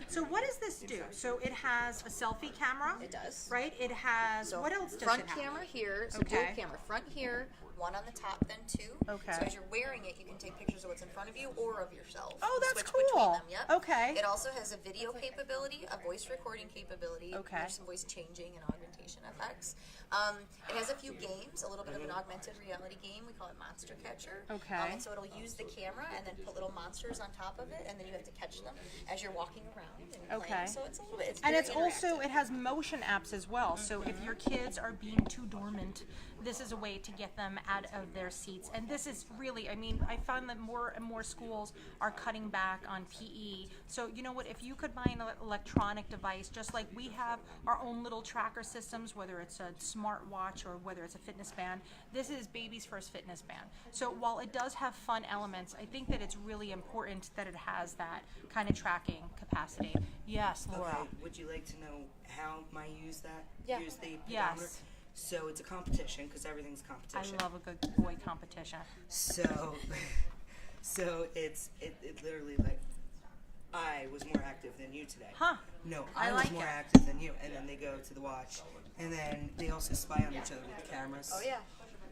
So what does this do? So it has a selfie camera. It does. Right? It has, So what else does front it have? camera here, so Okay. dual camera. Front here, one on the top, then two. Okay. So as you're wearing it, you can take pictures of what's in front of you or of yourself. Oh, that's Switch between cool. them, yep. Okay. It also has a video capability, a voice recording capability. Okay. There's some voice changing and augmentation effects. It has a few games, a little bit of an augmented reality game. We call it Monster Catcher. Okay. And so it'll use the camera and then put little monsters on top of it, and then you have to catch them as you're walking around and Okay. playing. So it's a little bit. And very it's also, interactive. it has motion apps as well. So if your kids are being too dormant, this is a way to get them out of their seats. And this is really, I mean, I found that more and more schools are cutting back on PE. So you know what, if you could buy an electronic device, just like we have our own little tracker systems, whether it's a smartwatch or whether it's a fitness band, this is baby's first fitness band. So while it does have fun elements, I think that it's really important that it has that kind of tracking capacity. Yes, Laura. Okay, would you like to know how I use that? Yeah. Use the Yes. pedometer? So it's a competition because everything's I competition. love a good boy competition. So, it literally like I was more active than you today. Huh. No, I I was like more it. active than you, and then they go to the watch, and then they also spy on each other with the cameras. Oh, yeah.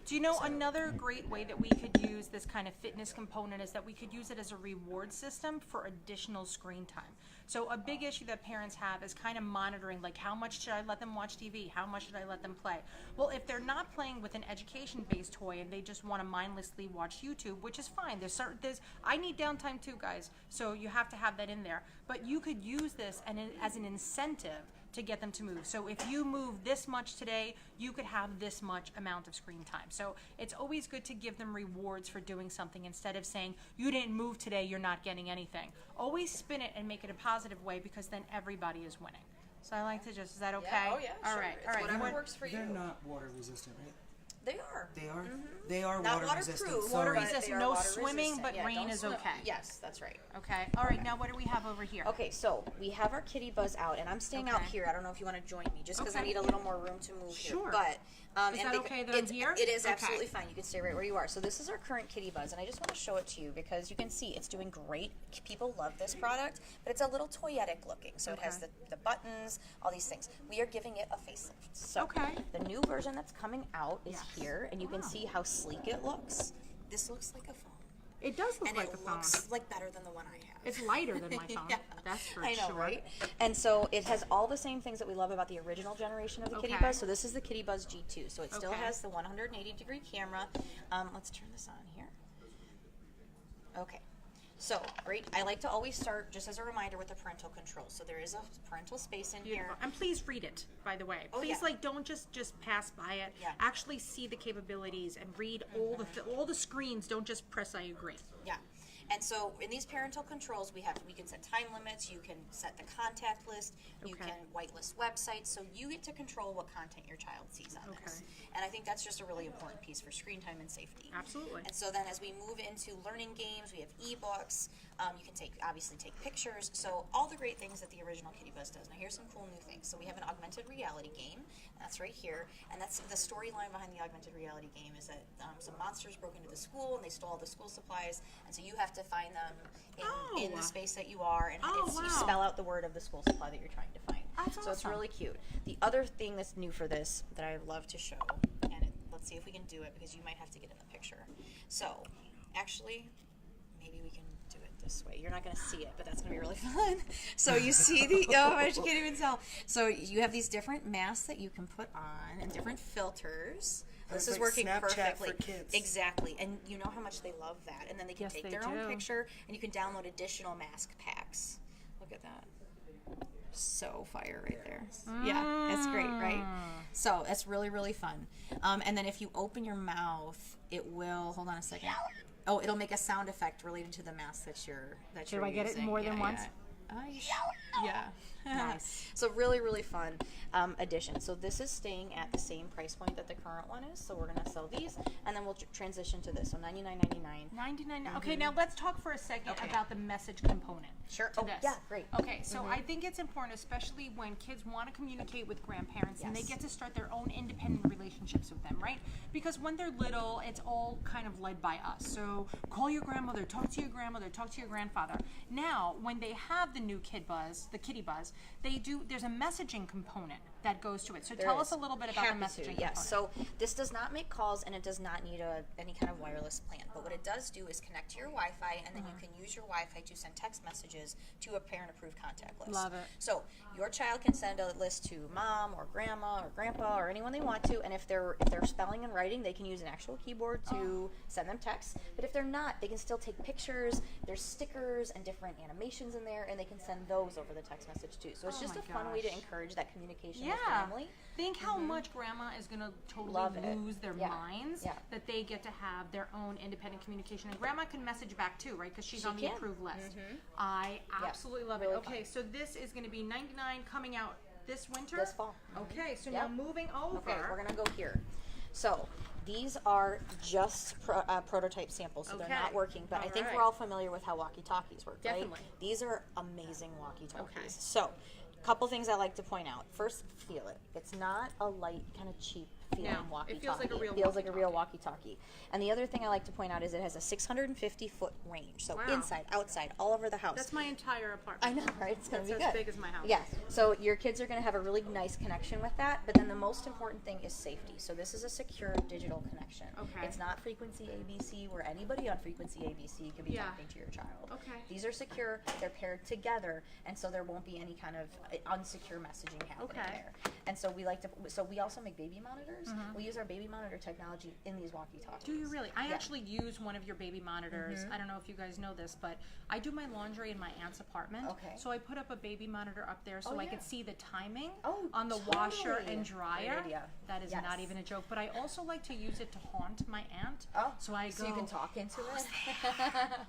Do you know another great way that we could use this kind of fitness component is that we could use it as a reward system for additional screen time. So a big issue that parents have is kind of monitoring, like how much should I let them watch TV? How much should I let them play? Well, if they're not playing with an education-based toy and they just want to mindlessly watch YouTube, which is fine. I need downtime too, guys. So you have to have that in there. But you could use this as an incentive to get them to move. So if you move this much today, you could have this much amount of screen time. So it's always good to give them rewards for doing something instead of saying, you didn't move today, you're not getting anything. Always spin it and make it a positive way because then everybody is winning. So I like to just, is that okay? Yeah, oh yeah, All sure. right, It's all right. whatever You want- works for you. They're not water resistant, right? They are. They are. They are Not water resistant. waterproof, Water Sorry. but resistant, they are no water swimming, resistant. but Yeah, rain don't is swim. okay. Yes, that's right. Okay. All right. Now what do we have over here? Okay, so we have our kitty buzz out, and I'm staying out Okay. here. I don't know if you want to join me, just because I Okay. need a little more room to move Sure. here. But Is and that okay that I'm here? It is Okay. absolutely fine. You can stay right where you are. So this is our current kitty buzz, and I just want to show it to you because you can see it's doing great. People love this product, but it's a little toyetic looking. So it has Okay. the buttons, all these things. We are giving it a facelift. So Okay. the new version that's coming out is Yes. here, and you can Wow. see how sleek it looks. This looks like a phone. It does look and like it a phone. looks like better than the one I have. It's lighter than my phone. Yeah. That's for I know, sure. right? And so it has all the same things that we love about the original generation of the Kitty Okay. Buzz. So this is the Kitty Buzz G2. So it still Okay. has the 180-degree camera. Let's turn this on here. Okay. So, I like to always start, just as a reminder, with the parental controls. So there is a parental space in here. And please read it, by the way. Oh, Please, yeah. don't just pass by it. Yeah. Actually see the capabilities and read all the screens. Don't just press I agree. Yeah. And so in these parental controls, we can set time limits, you can set the contact list, you Okay. can whitelist websites, so you get to control what content your child sees on this. Okay. And I think that's just a really important piece for screen time and safety. Absolutely. And so then as we move into learning games, we have ebooks, you can obviously take pictures, so all the great things that the original Kitty Buzz does. Now here's some cool new things. So we have an augmented reality game, that's right here, and that's the storyline behind the augmented reality game is that some monsters broke into the school and they stole all the school supplies, and so you have to find them in the space that you are, and you spell out the word of the school supply that you're trying to find. That's so it's awesome. really cute. The other thing that's new for this that I love to show, and let's see if we can do it because you might have to get in the picture. So, actually, maybe we can do it this way. You're not going to see it, but that's going to be really fun. So you see I can't even tell. So you have these different masks that you can put on and different filters. This is Like working Snapchat perfectly. for kids. Exactly. And you know how much they love that. And then they can Yes, take they their do. own picture and you can download additional mask packs. Look at that. So fire right there. Yeah, it's great, right? So that's really, really fun. And then if you open your mouth, it will, hold on a second. Oh, it'll make a sound effect related to the mask that you're Do I get it more than once? Yeah. Nice. So really, really fun addition. So this is staying at the same price point that the current one is. So we're going to sell these, and then we'll transition to this. So $99.99. $99. Okay, now let's talk for a second about the message component. Sure. To Oh, this. yeah, great. Okay, so I think it's important, especially when kids want to communicate with grandparents and they Yes. get to start their own independent relationships with them, right? Because when they're little, it's all kind of led by us. So call your grandmother, talk to your grandmother, talk to your grandfather. Now, when they have the new Kid Buzz, the Kitty Buzz, there's a messaging component that goes to it. So tell us a little bit about the messaging component. Yes. So this does not make calls and it does not need any kind of wireless plan. But what it does do is connect to your Wi-Fi, and then you can use your Wi-Fi to send text messages to a parent-approved contact list. Love it. So your child can send a list to mom or grandma or grandpa or anyone they want to, and if they're spelling and writing, they can use an actual keyboard to send them texts. But if they're not, they can still take pictures. There's stickers and different animations in there, and they can send those over the text message too. So it's just my a fun way to gosh. encourage that communication with Yeah. family. Think how much grandma is going to totally Love it. lose their Yeah. minds Yeah. that they get to have their own independent communication. And grandma can message back too, right? Because she's She on the can. approved list. I absolutely love Really it. Okay, fun. so this is going to be $99 coming out this winter? This fall. Okay, so Yep. now moving over. Okay, we're gonna go here. So these are just prototype samples, so they're not Okay. working. But I think Alright. we're all familiar with how walkie-talkies work, Definitely. right? These are amazing walkie-talkies. Okay. So, a couple things I like to point out. First, feel it. It's not a light, kind of cheap feeling No, walkie-talkie. it feels like a real It feels like a real walkie-talkie. And the other thing I like to point out is it has a 650-foot range. So Wow. inside, outside, all over the house. That's my entire apartment. I know, right? It's going to That's be as good. big as my house. Yes. So your kids are going to have a really nice connection with that. But then the most important thing is safety. So this is a secure digital connection. Okay. It's not frequency ABC where anybody on frequency ABC can be Yeah. talking to your child. Okay. These are secure. They're paired together, and so there won't be any kind of unsecure messaging happening Okay. there. And so we like to. So we also make baby monitors. We use our baby monitor technology in these walkie-talkies. Do you really? I Yeah. actually use one of your baby monitors. I don't know if you guys know this, but I do my laundry in my aunt's apartment. Okay. So I put up a baby monitor up there so Oh, I yeah. could see the timing Oh, on the washer totally. and dryer. Great idea. That is Yes. not even a joke. But I also like to use it to haunt my aunt. Oh, So I go you can talk into it.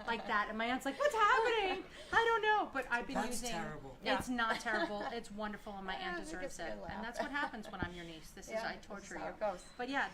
like that, and my aunt's like, "What's happening? I don't know." But I've been That's using. terrible. It's not terrible. It's wonderful, and my Yeah, aunt I think deserves it's a it. good laugh. And that's what happens when I'm your niece. This is Yeah, I this is torture how you. it goes. But yeah,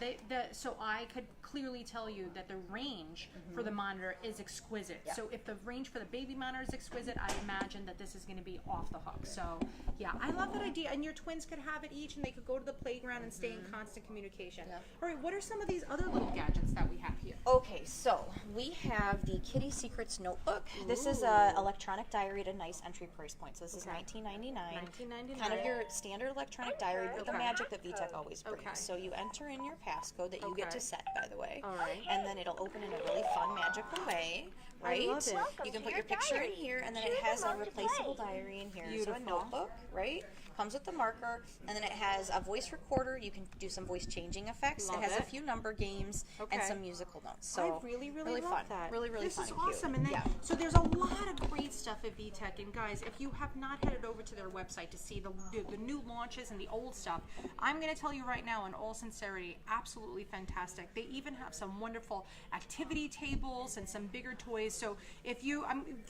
so I could clearly tell you that the range for the monitor is exquisite. Yeah. So if the range for the baby monitor is exquisite, I imagine that this is going to be off the hook. So yeah, I love that idea. And your twins could have it each, and they could go to the playground and stay in constant communication. Yeah. All right, what are some of these other little gadgets that we have here? Okay, so we have the Kitty Secrets Notebook. This is a electronic diary at a nice entry price point. So this is Okay. $19.99. $19.99. Kind of your standard electronic diary, the Okay. magic that VTech always brings. Okay. So you enter in your passcode that you get Okay. to set, by the way. All right. And then it'll open in a really fun, magical way, right? love it. You can put your picture in here, and then it has a replaceable diary in here. So Beautiful. a notebook, right? Comes with the marker, and then it has a voice recorder. You can do some voice changing effects. Love it has a it. few number games and Okay. some musical notes. So I really love fun. that. Really This fun is and cute. awesome, and then, yeah. so there's a lot of great stuff at VTech. And guys, if you have not headed over to their website to see the new launches and the old stuff, I'm going to tell you right now, in all sincerity, absolutely fantastic. They even have some wonderful activity tables and some bigger toys. So if you're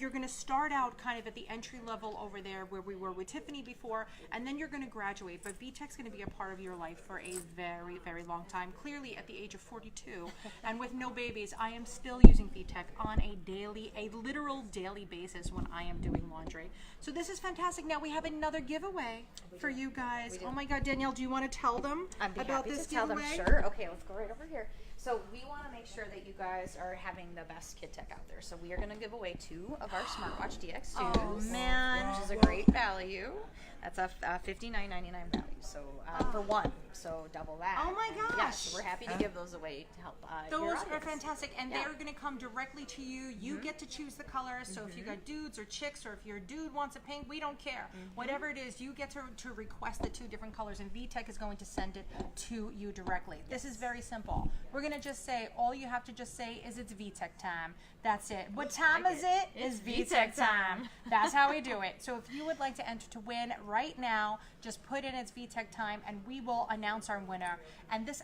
going to start out kind of at the entry level over there where we were with Tiffany before, and then you're going to graduate. But VTech's going to be a part of your life for a very, very long time. Clearly, at the age of 42, and with no babies, I am still using VTech on a literal daily basis when I am doing laundry. So this is fantastic. Now we have another giveaway for you guys. Oh my God, Danielle, do you want to tell them I'd be about happy this to tell them. giveaway? Sure. Okay, let's go right over here. So we want to make sure that you guys are having the best kid tech out there. So we are going to give away 2 of our Smartwatch DX2s. Oh, man. Which is a great value. That's a $59.99 value. So for one, so double that. Oh my gosh. Yes, we're happy to give those away to help. Your Those are audience. fantastic, and Yeah. they're going to come directly to you. You get to choose the colors. So if you got dudes or chicks, or if your dude wants a pink, we don't care. Whatever it is, you get to request the 2 different colors, and VTech is going to send it to you directly. This is very simple. We're going to just say, all you have to just say is it's VTech time. That's it. What time is it? It's VTech time. That's how we do it. So if you would like to enter to win right now, just put in it's VTech time, and we will announce our winner. And this,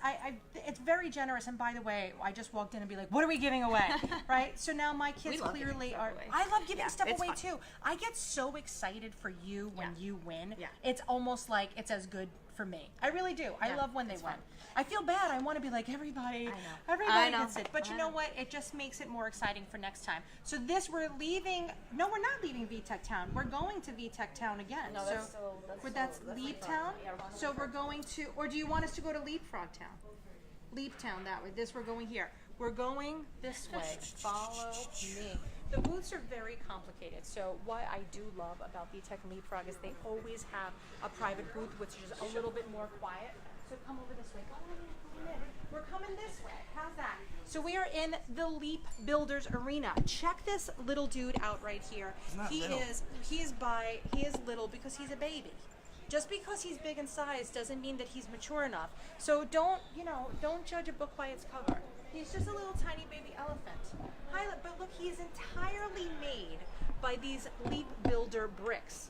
it's very generous. And by the way, I just walked in and be like, what are we giving away? Right? So now my kids love giving clearly stuff are. away. I love giving Yeah, stuff it's away fun. too. I get so excited for you when Yeah. you win. Yeah. It's almost like it's as good for me. I really do. I Yeah, love when they it's win. fun. I feel bad. I want to be like everybody. I know. Everybody I know. gets it. But you I know know. what? It just makes it more exciting for next time. So this, we're leaving. No, we're not leaving VTech Town. We're going to VTech Town again. No, so that's Leap fun. Town. Yeah, we're going to So Leap we're Town. going to, or do you want us to go to Leapfrog Town? Leap Town that way. This, we're going here. We're going this way. Follow me. The booths are very complicated. So what I do love about VTech and Leapfrog is they always have a private booth, which is a little bit more quiet. So come over this way. Come in. We're coming this way. How's that? So we are in the LeapBuilders arena. Check this little dude out right here. not He little. is little because he's a baby. Just because he's big in size doesn't mean that he's mature enough. So don't judge a book by its cover. He's just a little tiny baby elephant. But look, he is entirely made by these LeapBuilder bricks.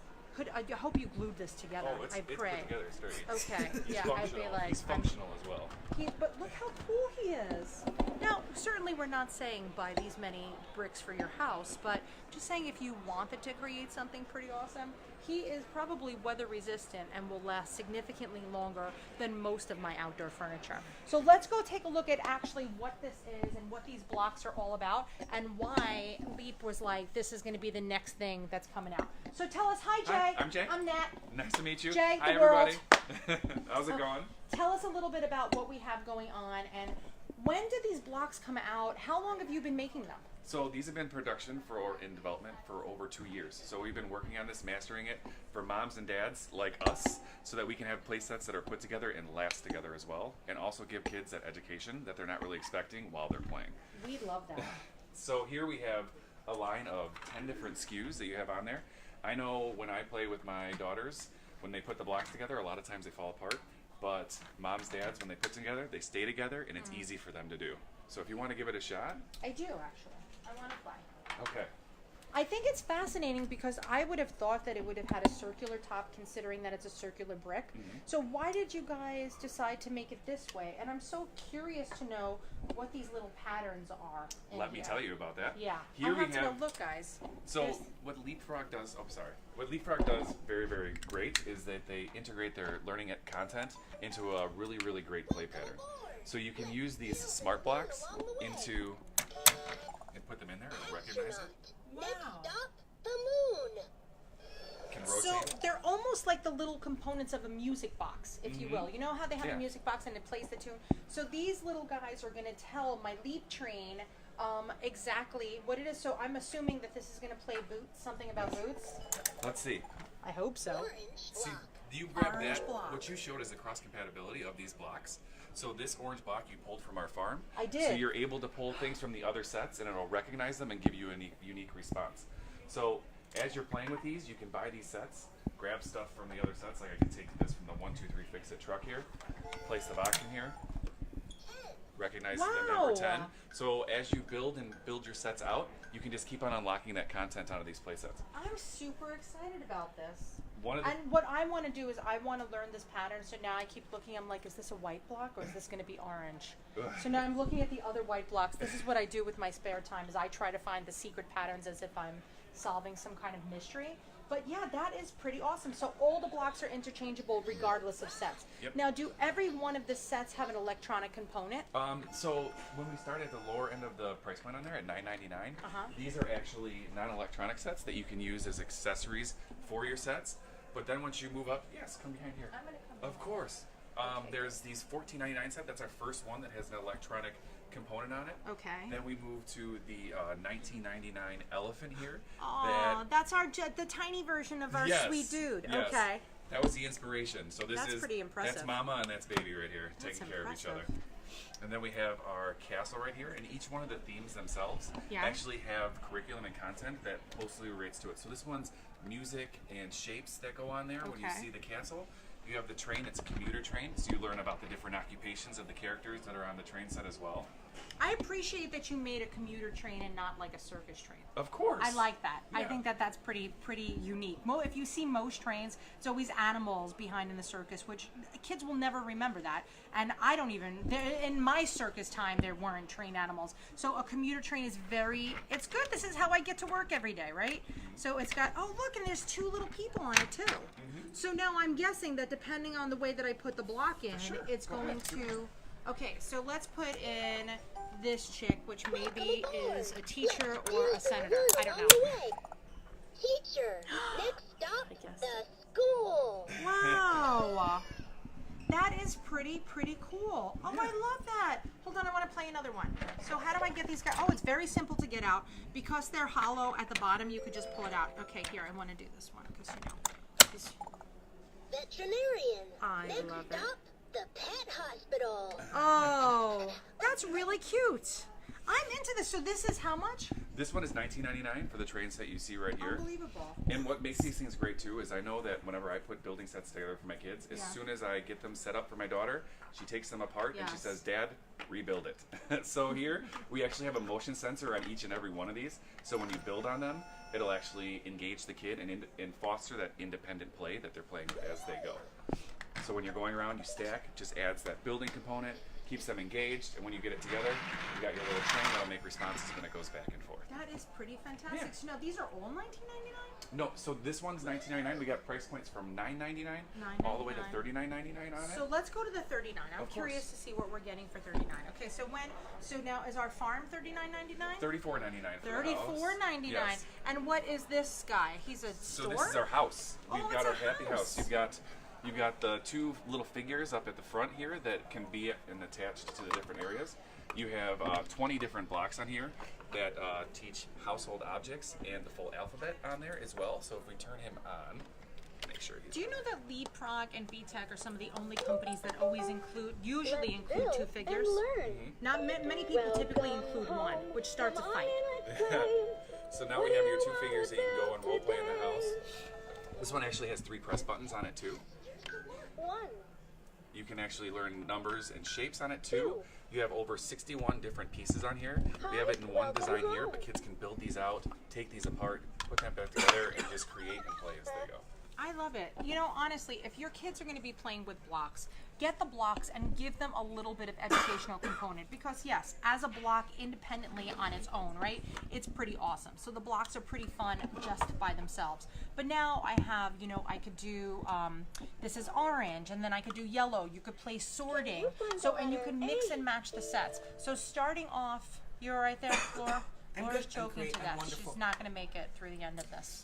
I hope you glued this together. Oh, it's I put pray. together sturdy. Okay, He's yeah, I'd be functional. like, He's functional as well. But look how cool he is. Now, certainly we're not saying buy these many bricks for your house, but just saying if you wanted to create something pretty awesome, he is probably weather resistant and will last significantly longer than most of my outdoor furniture. So let's go take a look at actually what this is and what these blocks are all about and why Leap was like, this is going to be the next thing that's coming out. So tell us, hi Jay. Hi, I'm Jay. I'm Nat. Nice to meet you. Jay, Hi, the world. everybody. How's it going? Tell us a little bit about what we have going on and when did these blocks come out? How long have you been making them? So these have been in development for over 2 years. So we've been working on this, mastering it for moms and dads like us, so that we can have play sets that are put together and last together as well, and also give kids that education that they're not really expecting while they're playing. We love that. So here we have a line of 10 different SKUs that you have on there. I know when I play with my daughters, when they put the blocks together, a lot of times they fall apart. But moms, dads, when they put together, they stay together, and it's easy for them to do. So if you want to give it a shot. I do actually. I want to play. Okay. I think it's fascinating because I would have thought that it would have had a circular top considering that it's a circular brick. So why did you guys decide to make it this way? And I'm so curious to know what these little patterns are. Let me tell you about that. Yeah. Here I'll we have to have. go look, guys. So There's- what LeapFrog does, what LeapFrog does very, very great is that they integrate their learning content into a really, really great play pattern. So you can use these smart blocks into, and put them in there and recognize it. Next stop, the moon. Can So rotate. they're almost like the little components of a music box, if you will. You know how they have Yeah. a music box and it plays the tune? So these little guys are going to tell my Leap train exactly what it is. So I'm assuming that this is going to play boots, something about boots. Let's see. I hope so. Orange See, block. You grab Orange that. block. What you showed is the cross compatibility of these blocks. So this orange block you pulled from our farm. I So did. you're able to pull things from the other sets, and it'll recognize them and give you a unique response. So as you're playing with these, you can buy these sets, grab stuff from the other sets. Like I can take this from the 1, 2, 3 Fix-It truck here, place the box in here, recognizes the number 10. So as you build your sets out, you can just keep on unlocking that content out of these play sets. I'm super excited about this. One of the, And what I want to do is I want to learn this pattern. So now I keep looking. I'm like, is this a white block or is this going to be orange? Ugh. So now I'm looking at the other white blocks. This is what I do with my spare time. Is I try to find the secret patterns as if I'm solving some kind of mystery. But yeah, that is pretty awesome. So all the blocks are interchangeable regardless of sets. Yep. Now, do every one of the sets have an electronic component? So when we start at the lower end of the price point on there at $9.99, these are actually non-electronic sets that you can use as accessories for your sets. But then once you move up, yes, come behind here. I'm gonna come Of course. There's these $14.99 set. That's our first one that has an electronic component on it. Okay. Then we move to the $19.99 elephant here. Oh, that's the tiny version of our Yes, sweet dude. yes. Okay. That was the inspiration. So this That's is pretty impressive. That's Mama and that's Baby right here, That's taking care of each other. impressive. And then we have our castle right here, and each one of the themes themselves Yeah. actually have curriculum and content that closely relates to it. So this one's music and shapes that go on there when you Okay. see the castle. You have the train, it's a commuter train, so you learn about the different occupations of the characters that are on the train set as well. I appreciate that you made a commuter train and not like a circus train. Of course. I like that. I Yeah. think that that's pretty unique. If you see most trains, it's always animals behind in the circus, which kids will never remember that. And I don't even, in my circus time, there weren't trained animals. So a commuter train is it's good. This is how I get to work every day, right? So it's got, oh look, and there's 2 little people on it too. So now I'm guessing that depending on the way that I put the block in, Sure. it's Go going ahead. to, okay, so let's put in this chick, which maybe is a teacher or a senator. I don't On know. the way. Teacher, next stop, the school. Wow. That is pretty cool. Oh, I love that. Hold on, I want to play another one. So how do I get these guys? Oh, it's very simple to get out. Because they're hollow at the bottom, you could just pull it out. Okay, here, I want to do this one. Because, this, Veterinarian. I next love it. stop, the pet hospital. oh, that's really cute. I'm into this. So this is how much? This one is $19.99 for the train set you see right here. Unbelievable. And what makes these things great too is I know that whenever I put building sets together for my kids, as Yeah. soon as I get them set up for my daughter, she takes them apart and she Yes. says, "Dad, rebuild it." So here we actually have a motion sensor on each and every one of these. So when you build on them, it'll actually engage the kid and foster that independent play that they're playing with as they go. So when you're going around, you stack, it just adds that building component, keeps them engaged, and when you get it together, you got your little train that'll make responses when it goes back and forth. That is pretty fantastic. Yeah. So now these are all $19.99? No, so this one's $19.99. We got price points from $9.99 all the way to $39.99 on it. So let's go to the 39. I'm Of curious course. to see what we're getting for 39. Okay, so now is our farm $39.99? $34.99 for the house. $34.99. Yes. And what is this guy? He's a So store? this is our house. We've Oh, got it's our a happy house. house. You've got the 2 little figures up at the front here that can be and attached to the different areas. You have 20 different blocks on here that teach household objects and the full alphabet on there as well. So if we turn him on, make sure he's. Do you know that LeapFrog and VTech are some of the only companies that usually include 2 figures? And learn. Not many people typically include one, which starts a fight. So now we have your 2 figures that you can go and role play in the house. This one actually has 3 press buttons on it too. One. You can actually learn numbers and shapes on it too. You have over 61 different pieces on here. We have it in one design here, but kids can build these out, take these apart, put them back together, and just create and play as they go. I love it. Honestly, if your kids are going to be playing with blocks, get the blocks and give them a little bit of educational component. Because yes, as a block independently on its own, right, it's pretty awesome. So the blocks are pretty fun just by themselves. But now I have, I could do, this is orange, and then I could do yellow. You could play sorting. So, and you can mix and match the sets. So starting off, you're right there, Laura. I'm Laura's good. I'm choking great. to I'm death. wonderful. She's not going to make it through the end of this.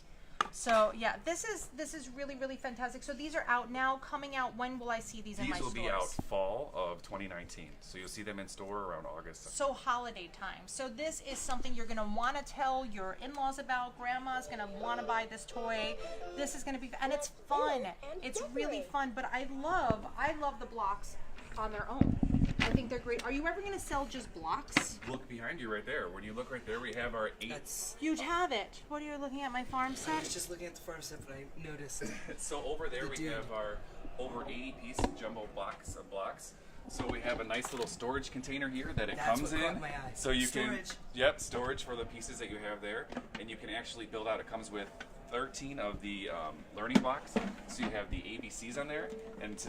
So yeah, this is really, really fantastic. So these are out now, coming out. When will I see these in my These will stores? be out fall of 2019. So you'll see them in store around August. So holiday time. So this is something you're gonna want to tell your in-laws about. Grandma's gonna want to buy this toy. This is gonna be, and it's fun. It's really fun. But I love the blocks on their own. I think they're great. Are you ever gonna sell just blocks? Look behind you right there. When you look right there, we have our 8. That's. You have it. What are you looking at? My farm I was set? just looking at the farm stuff, but I noticed. So over there The we dude. have our over 80-piece jumbo box of blocks. So we have a nice little storage container here that it That's comes what in. caught my eye. So you Storage. can, storage for the pieces that you have there, and you can actually build out. It comes with 13 of the learning blocks. So you have the ABCs on there, and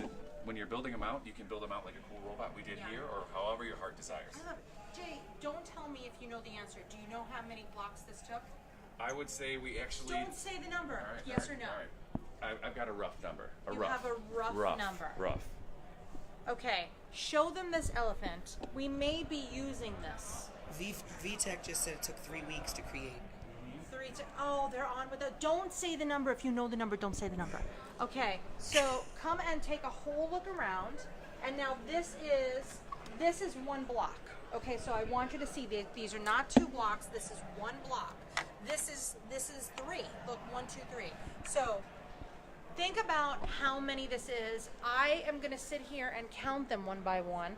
when you're building them out, you can build them out like a cool robot we did here, or however your heart desires. I love it. Jay, don't tell me if you know the answer. Do you know how many blocks this took? I would say we actually. Don't say the number. All right, Yes all right, or no? all right. I've got a rough number. You have a rough number. Rough. Okay, show them this elephant. We may be using this. VTech just said it took 3 weeks to create. Oh, they're on with it. Don't say the number. If you know the number, don't say the number. Okay, so come and take a whole look around. And now this is one block. Okay, so I want you to see these are not 2 blocks. This is 1 block. This is 3. Look, 1, 2, 3. So think about how many this is. I am going to sit here and count them one by one.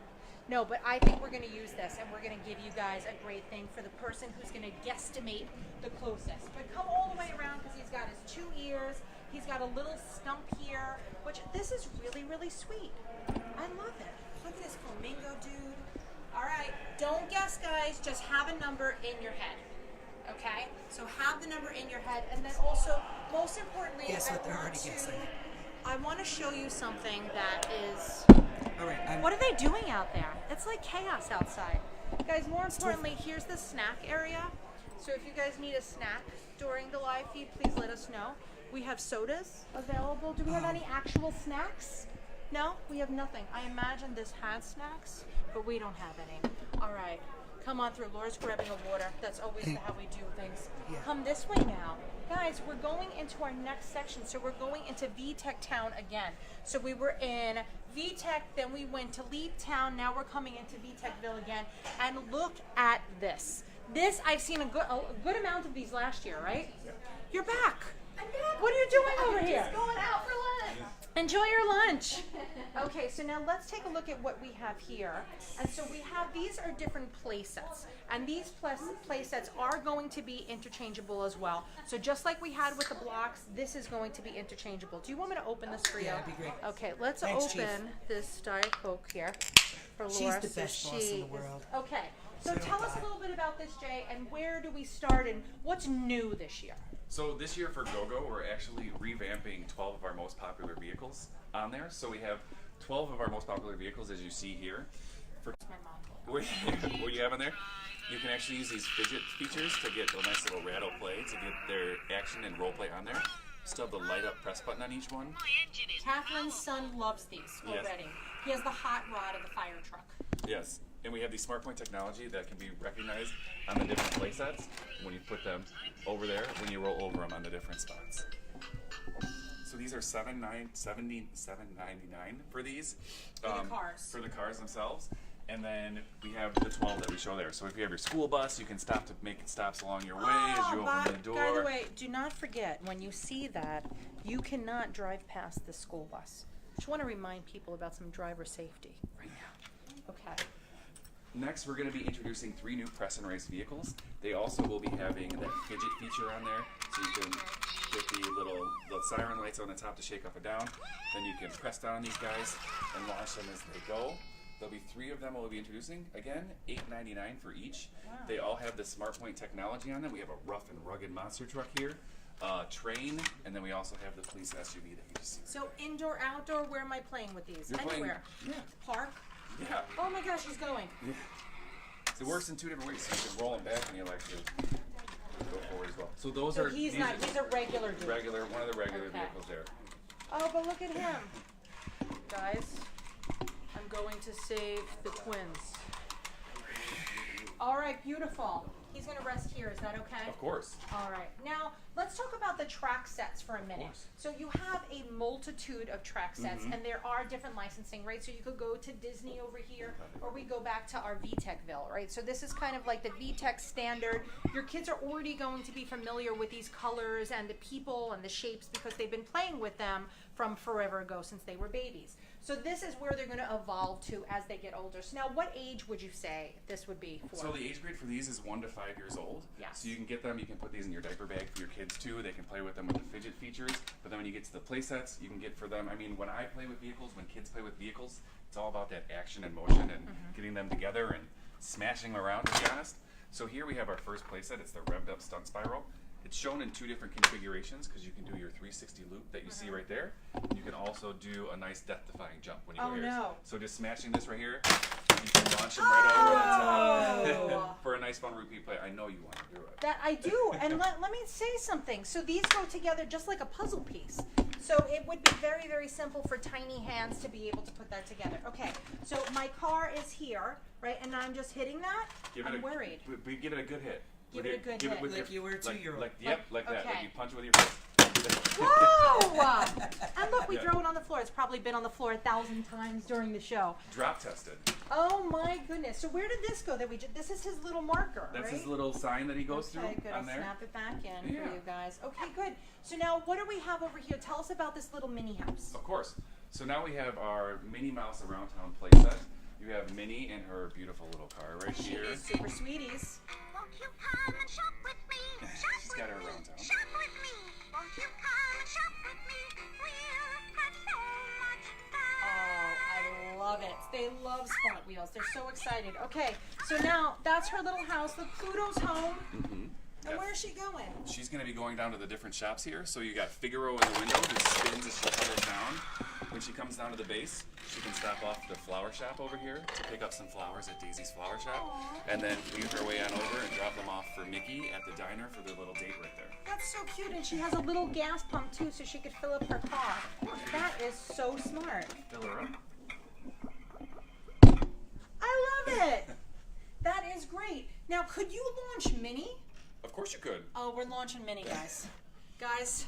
No, but I think we're going to use this, and we're going to give you guys a great thing for the person who's going to guesstimate the closest. But come all the way around, because he's got his 2 ears. He's got a little stump here, which this is really, really sweet. I love it. Look at this flamingo dude. All right, don't guess, guys. Just have a number in your head. Okay? So have the number in your head, and then also, most importantly, Guess what they're already guessing. I want to show you something that is. All right. What are they doing out there? It's like chaos outside. Guys, more importantly, here's the snack area. So if you guys need a snack during the live feed, please let us know. We have sodas available. Do we have any actual snacks? No, we have nothing. I imagine this has snacks, but we don't have any. All right, come on through. Laura's grabbing a water. That's always how we do things. Yeah. Come this way now. Guys, we're going into our next section. So we're going into VTech Town again. So we were in VTech, then we went to Leap Town. Now we're coming into VTechville again. And look at this. This, I've seen a good amount of these last year, right? Yeah. You're back. I'm back. What are you doing over here? Just going out for lunch. Enjoy your lunch. Okay, so now let's take a look at what we have here. And so we have, these are different play sets. And these play sets are going to be interchangeable as well. So just like we had with the blocks, this is going to be interchangeable. Do you want me to open this for you? Yeah, that'd be great. Okay, let's Thanks, open Chief. this Diet Coke here for Laura. She's the So best boss in the world. Okay, so tell us a little bit about this, Jay, and where do we start and what's new this year? So this year for GoGo, we're actually revamping 12 of our most popular vehicles on there. So we have 12 of our most popular vehicles, as you see here. For what you have on there, you can actually use these fidget features to get a nice little rattle play to get their action and role play on there. Still have the light up press button on each one. Catherine's son loves these Yes. already. He has the hot rod of the fire truck. Yes, and we have the SmartPoint technology that can be recognized on the different play sets when you put them over there, when you roll over them on the different spots. So these are $7.99 for these. For the cars. For the cars themselves. And then we have the 12 that we show there. So if you have your school bus, you can stop to make stops along your way as you open the door. By the way, do not forget, when you see that, you cannot drive past the school bus. Just want to remind people about some driver safety right now. Okay. Next, we're going to be introducing 3 new press and race vehicles. They also will be having that fidget feature on there, so you can get the little siren lights on the top to shake up and down. Then you can press down on these guys and launch them as they go. There'll be 3 of them we'll be introducing. Again, $8.99 for each. Wow. They all have the SmartPoint technology on them. We have a rough and rugged monster truck here, train, and then we also have the police SUV that you just see. So indoor, outdoor, where am I playing with these? You're Anywhere. playing, Park? Yeah. Oh my gosh, he's going. Yeah. It works in 2 different ways. So you can roll them back and you like to go forward as well. So those So are he's these not, are he's a regular dude. one of the regular Okay. vehicles there. Oh, but look at him. Guys, I'm going to save the twins. Oh, All right, beautiful. He's going to rest here. Is that okay? Of course. All right. Now, let's talk about the track sets for a minute. course. So you have a multitude of track sets, and there are different licensing, right? So you could go to Disney over here, or we go back to our VTechville, right? So this is kind of like the VTech standard. Your kids are already going to be familiar with these colors and the people and the shapes because they've been playing with them from forever ago since they were babies. So this is where they're going to evolve to as they get older. So now, what age would you say this would be for? So the age grade for these is 1 to 5 years old. Yes. So you can get them, you can put these in your diaper bag for your kids too. They can play with them with the fidget features. But then when you get to the play sets, you can get for them, I mean, when I play with vehicles, when kids play with vehicles, it's all about that action and motion and getting them together and smashing them around, to be honest. So here we have our first play set. It's the revved up stunt spiral. It's shown in 2 different configurations because you can do your 360 loop that you see right there. You can also do a nice death-defying jump when you go here. No. So just smashing this right here, you can launch them right over the top for a nice fun repeat play. I know you want to do it. That I do, and let me say something. So these go together just like a puzzle piece. So it would be very, very simple for tiny hands to be able to put that together. Okay, so my car is here, right, and I'm just hitting that. I'm worried. Give it a good hit. Give it a good hit. with Like you were a 2-year-old. Yep, like that. Okay. Like you punch with your fist. Whoa! And look, we Yeah. throw it on the floor. It's probably been on the floor 1,000 times during the show. Drop tested. Oh my goodness! So where did this go? That we this is his little marker, That's right? his little sign that he goes Okay, through good. on I'll there. snap it back in Yeah. for you guys. Okay, good. So now, what do we have over here? Tell us about this little mini house. Of course. So now we have our Minnie Mouse Around Town play set. You have Minnie in her beautiful little car right She here. is super sweeties. Won't you come and shop with me? Shop She's with got her me. around town. Shop with me. Won't you come and shop with me? We'll have so much fun. Oh, I love it. They love Smart Wheels. They're so excited. Okay, so now that's her little house. Look, Pluto's home. And where is she going? She's going to be going down to the different shops here. So you got Figaro in the window who spins as she travels down. When she comes down to the base, she can stop off at the flower shop over here to pick up some flowers at Daisy's flower shop. And then weave her way on over and drop them off for Mickey at the diner for their little date right there. That's so cute. And she has a little gas pump too so she could fill up her car. That is so smart. Fill her up. I love it. That is great. Now, could you launch Minnie? Of course you could. Oh, we're launching Minnie, guys. Guys,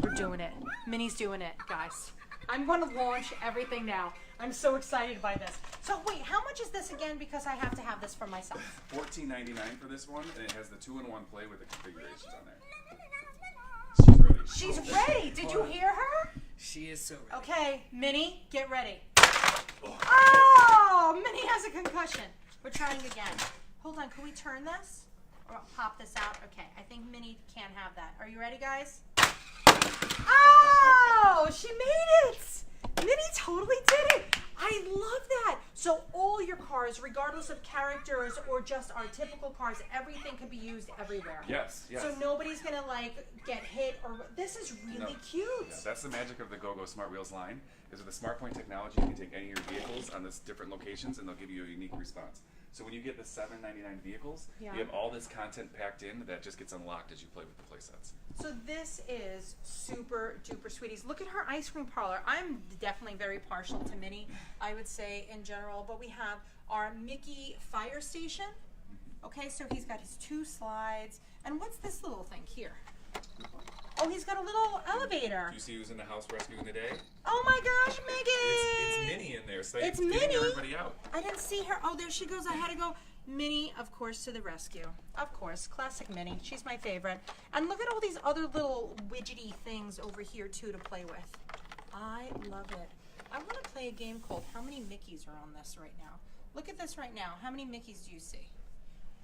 we're doing it. Minnie's doing it, guys. I'm going to launch everything now. I'm so excited by this. So wait, how much is this again? Because I have to have this for myself. $14.99 for this one, and it has the 2-in-1 play with the configurations on there. She's ready. She's ready. Did you hear her? She is so ready. Okay, Minnie, get ready. Oh, Minnie has a concussion. We're trying again. Hold on, can we turn this? Or pop this out? Okay, I think Minnie can't have that. Are you ready, guys? Oh, she made it! Minnie totally did it! I love that! So all your cars, regardless of characters or just our typical cars, everything can be used everywhere. Yes, yes. So nobody's gonna like get hit or this is really cute. Yeah, that's the magic of the GoGo Smart Wheels line. Is with the SmartPoint technology, you can take any of your vehicles on this different locations, and they'll give you a unique response. So when you get the $7.99 vehicles, Yeah. you have all this content packed in that just gets unlocked as you play with the play sets. So this is super duper sweeties. Look at her ice cream parlor. I'm definitely very partial to Minnie, I would say in general, but we have our Mickey fire station. Okay, so he's got his 2 slides. And what's this little thing here? Oh, he's got a little elevator. Do you see who's in the house rescuing the day? Oh my gosh, Mickey! It's Minnie in there. So It's getting Minnie? everybody out. I didn't see her. Oh, there she goes. I had to go. Minnie, of course, to the rescue. Of course, classic Minnie. She's my favorite. And look at all these other little widgety things over here, too, to play with. I love it. I want to play a game called How Many Mickeys Are on This right now? Look at this right now. How many Mickeys do you see?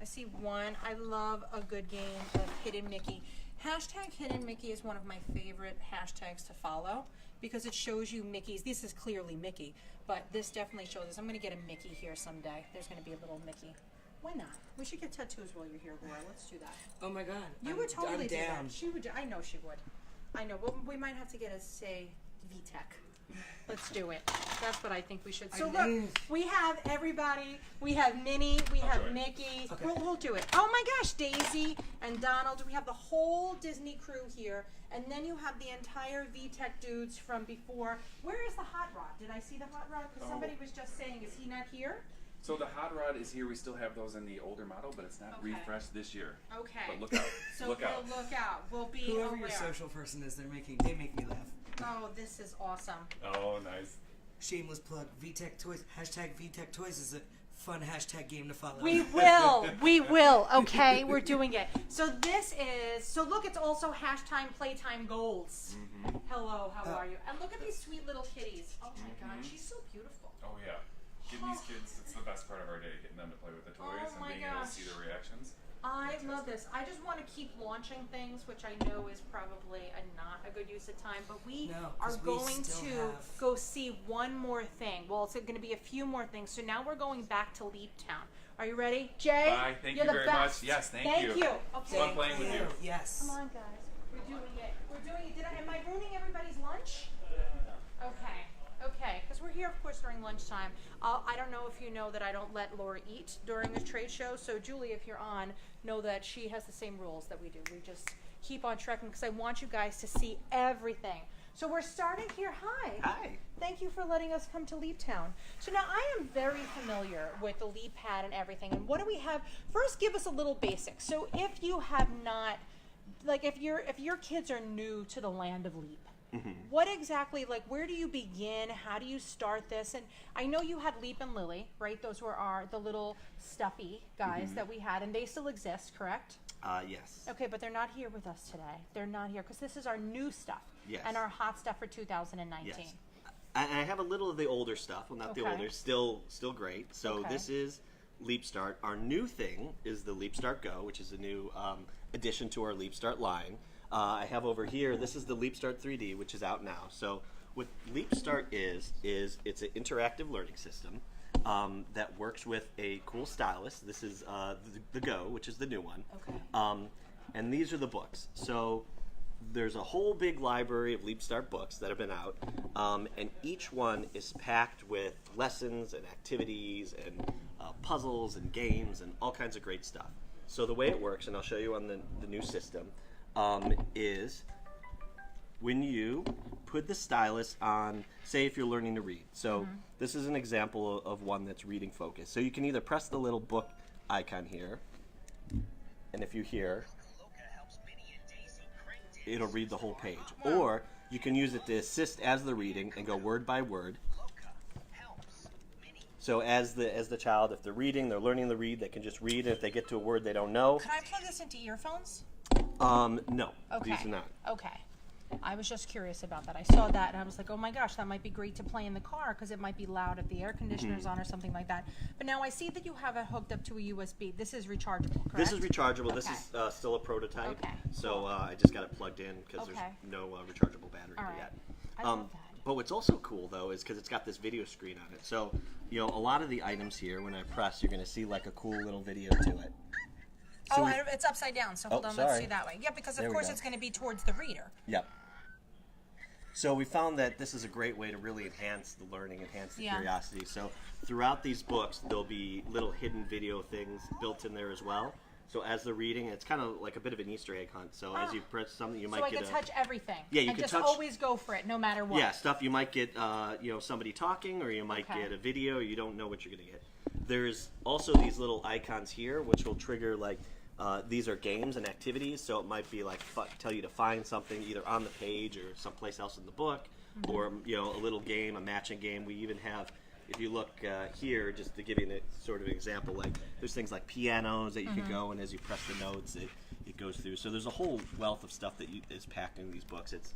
I see 1. I love a good game of Hidden Mickey. Hashtag Hidden Mickey is one of my favorite hashtags to follow because it shows you Mickey's. This is clearly Mickey, but this definitely shows us. I'm going to get a Mickey here someday. There's going to be a little Mickey. Why not? We should get tattoos while you're here, Laura. Let's do that. Oh my God. You would totally I'm do down. that. She would. I know she would. I know. Well, we might have to get a say VTech. Let's do it. That's what I think we should. So look, we have everybody. We have Minnie. We have join. Mickey. Okay. We'll do it. Oh my gosh, Daisy and Donald. We have the whole Disney crew here. And then you have the entire VTech dudes from before. Where is the hot rod? Did I see the hot rod? Because somebody was just saying, is he not here? So the hot rod is here. We still have those in the older model, but it's not Okay. refreshed this year. Okay. But look out. So look we'll out. look out. We'll be Whoever aware. your social person is, they make me laugh. Oh, this is awesome. Oh, nice. Shameless plug. VTech Toys. Hashtag VTech Toys is a fun hashtag game to follow. We will. Okay, we're doing it. So this is, so look, it's also hashtag playtime goals. Mm-hmm. Hello, how are you? And look at these sweet little kitties. Oh my God, she's so beautiful. Oh yeah. Getting these kids, it's the best part of our day, getting them to play with the toys Oh and my being able to gosh. see their reactions. I love this. I just want to keep launching things, which I know is probably not a good use of time, but we No, are 'cause we going still to have- go see one more thing. Well, it's going to be a few more things. So now we're going back to Leap Town. Are you ready? Jay? Bye. Thank you're you the very best. much. Yes, thank you. Thank you. It's Okay. fun playing with you. Yes. Come on, guys. We're doing it. We're doing it. Am I ruining everybody's lunch? Okay. Okay. Because we're here, of course, during lunchtime. I don't know if you know that I don't let Laura eat during the trade show. So, Julie, if you're on, know that she has the same rules that we do. We just keep on trekking because I want you guys to see everything. So we're starting here. Hi. Hi. Thank you for letting us come to Leap Town. So now I am very familiar with the Leap Pad and everything. And what do we have? First, give us a little basics. So if you have not, like if your kids are new to the land of Leap, what exactly, like where do you begin? How do you start this? And I know you had Leap and Lily, right? Those were the little stuffy guys that we had, and they still exist, correct? Yes. Okay, but they're not here with us today. They're not here because this is our new stuff. Yes. And our hot stuff for 2019. Yes. I have a little of the older stuff. Well, not the Okay. older, still great. So Okay. this is LeapStart. Our new thing is the LeapStart Go, which is a new addition to our LeapStart line. I have over here, this is the LeapStart 3D, which is out now. So what LeapStart is it's an interactive learning system that works with a cool stylus. This is the Go, which is the new one. Okay. And these are the books. So there's a whole big library of LeapStart books that have been out, and each one is packed with lessons and activities and puzzles and games and all kinds of great stuff. So the way it works, and I'll show you on the new system, is when you put the stylus on, say if you're learning to read. So this is an example of one that's reading focused. So you can either press the little book icon here, and if you hear, it'll read the whole page. Or you can use it to assist as they're reading and go word by word. So as the child, if they're reading, they're learning to read, they can just read, and if they get to a word they don't know, Could I plug this into earphones? no, Okay. these are not. Okay. I was just curious about that. I saw that and I was like, oh my gosh, that might be great to play in the car because it might be loud if the air conditioner's on or something like that. But now I see that you have it hooked up to a USB. This is rechargeable, correct? This is rechargeable. This Okay. is still a prototype. Okay, So cool. I just got it plugged in because Okay. there's no rechargeable battery All right. yet. I love that. But what's also cool though is because it's got this video screen on it. So a lot of the items here, when I press, you're going to see like a cool little video to it. So we- It's upside down, so hold Oh, on, let's sorry. see that way. Yeah, because of There we course go. it's going to be towards the reader. Yep. So we found that this is a great way to really enhance the learning, enhance the Yeah. curiosity. So throughout these books, there'll be little hidden video things built in there as well. So as they're reading, it's kind of like a bit of an Easter egg hunt. So as you press something, you So might I get can a touch everything. Yeah, you and can just touch- always go for it, no matter what. yeah, stuff you might get somebody talking, or you might Okay. get a video. You don't know what you're gonna get. There's also these little icons here, which will trigger like these are games and activities. So it might be like tell you to find something either on the page or someplace else in the book, or a little game, a matching game. We even have, if you look here, just to give you a sort of example, like there's things like pianos that you can go, and as you press the notes, it goes through. So there's a whole wealth of stuff that is packed in these books. It's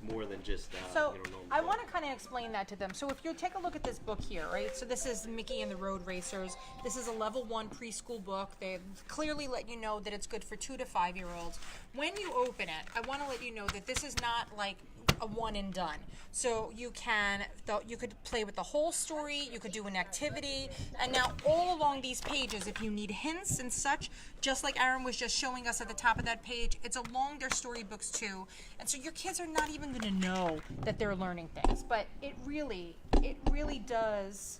more than just So normal I book. want to kind of explain that to them. So if you take a look at this book here, right? So this is Mickey and the Road Racers. This is a level 1 preschool book. They clearly let you know that it's good for 2 to 5 year olds. When you open it, I want to let you know that this is not like a one and done. So you could play with the whole story, you could do an activity, and now all along these pages, if you need hints and such, just like Aaron was just showing us at the top of that page, it's along their storybooks too. And so your kids are not even going to know that they're learning things, but it really does.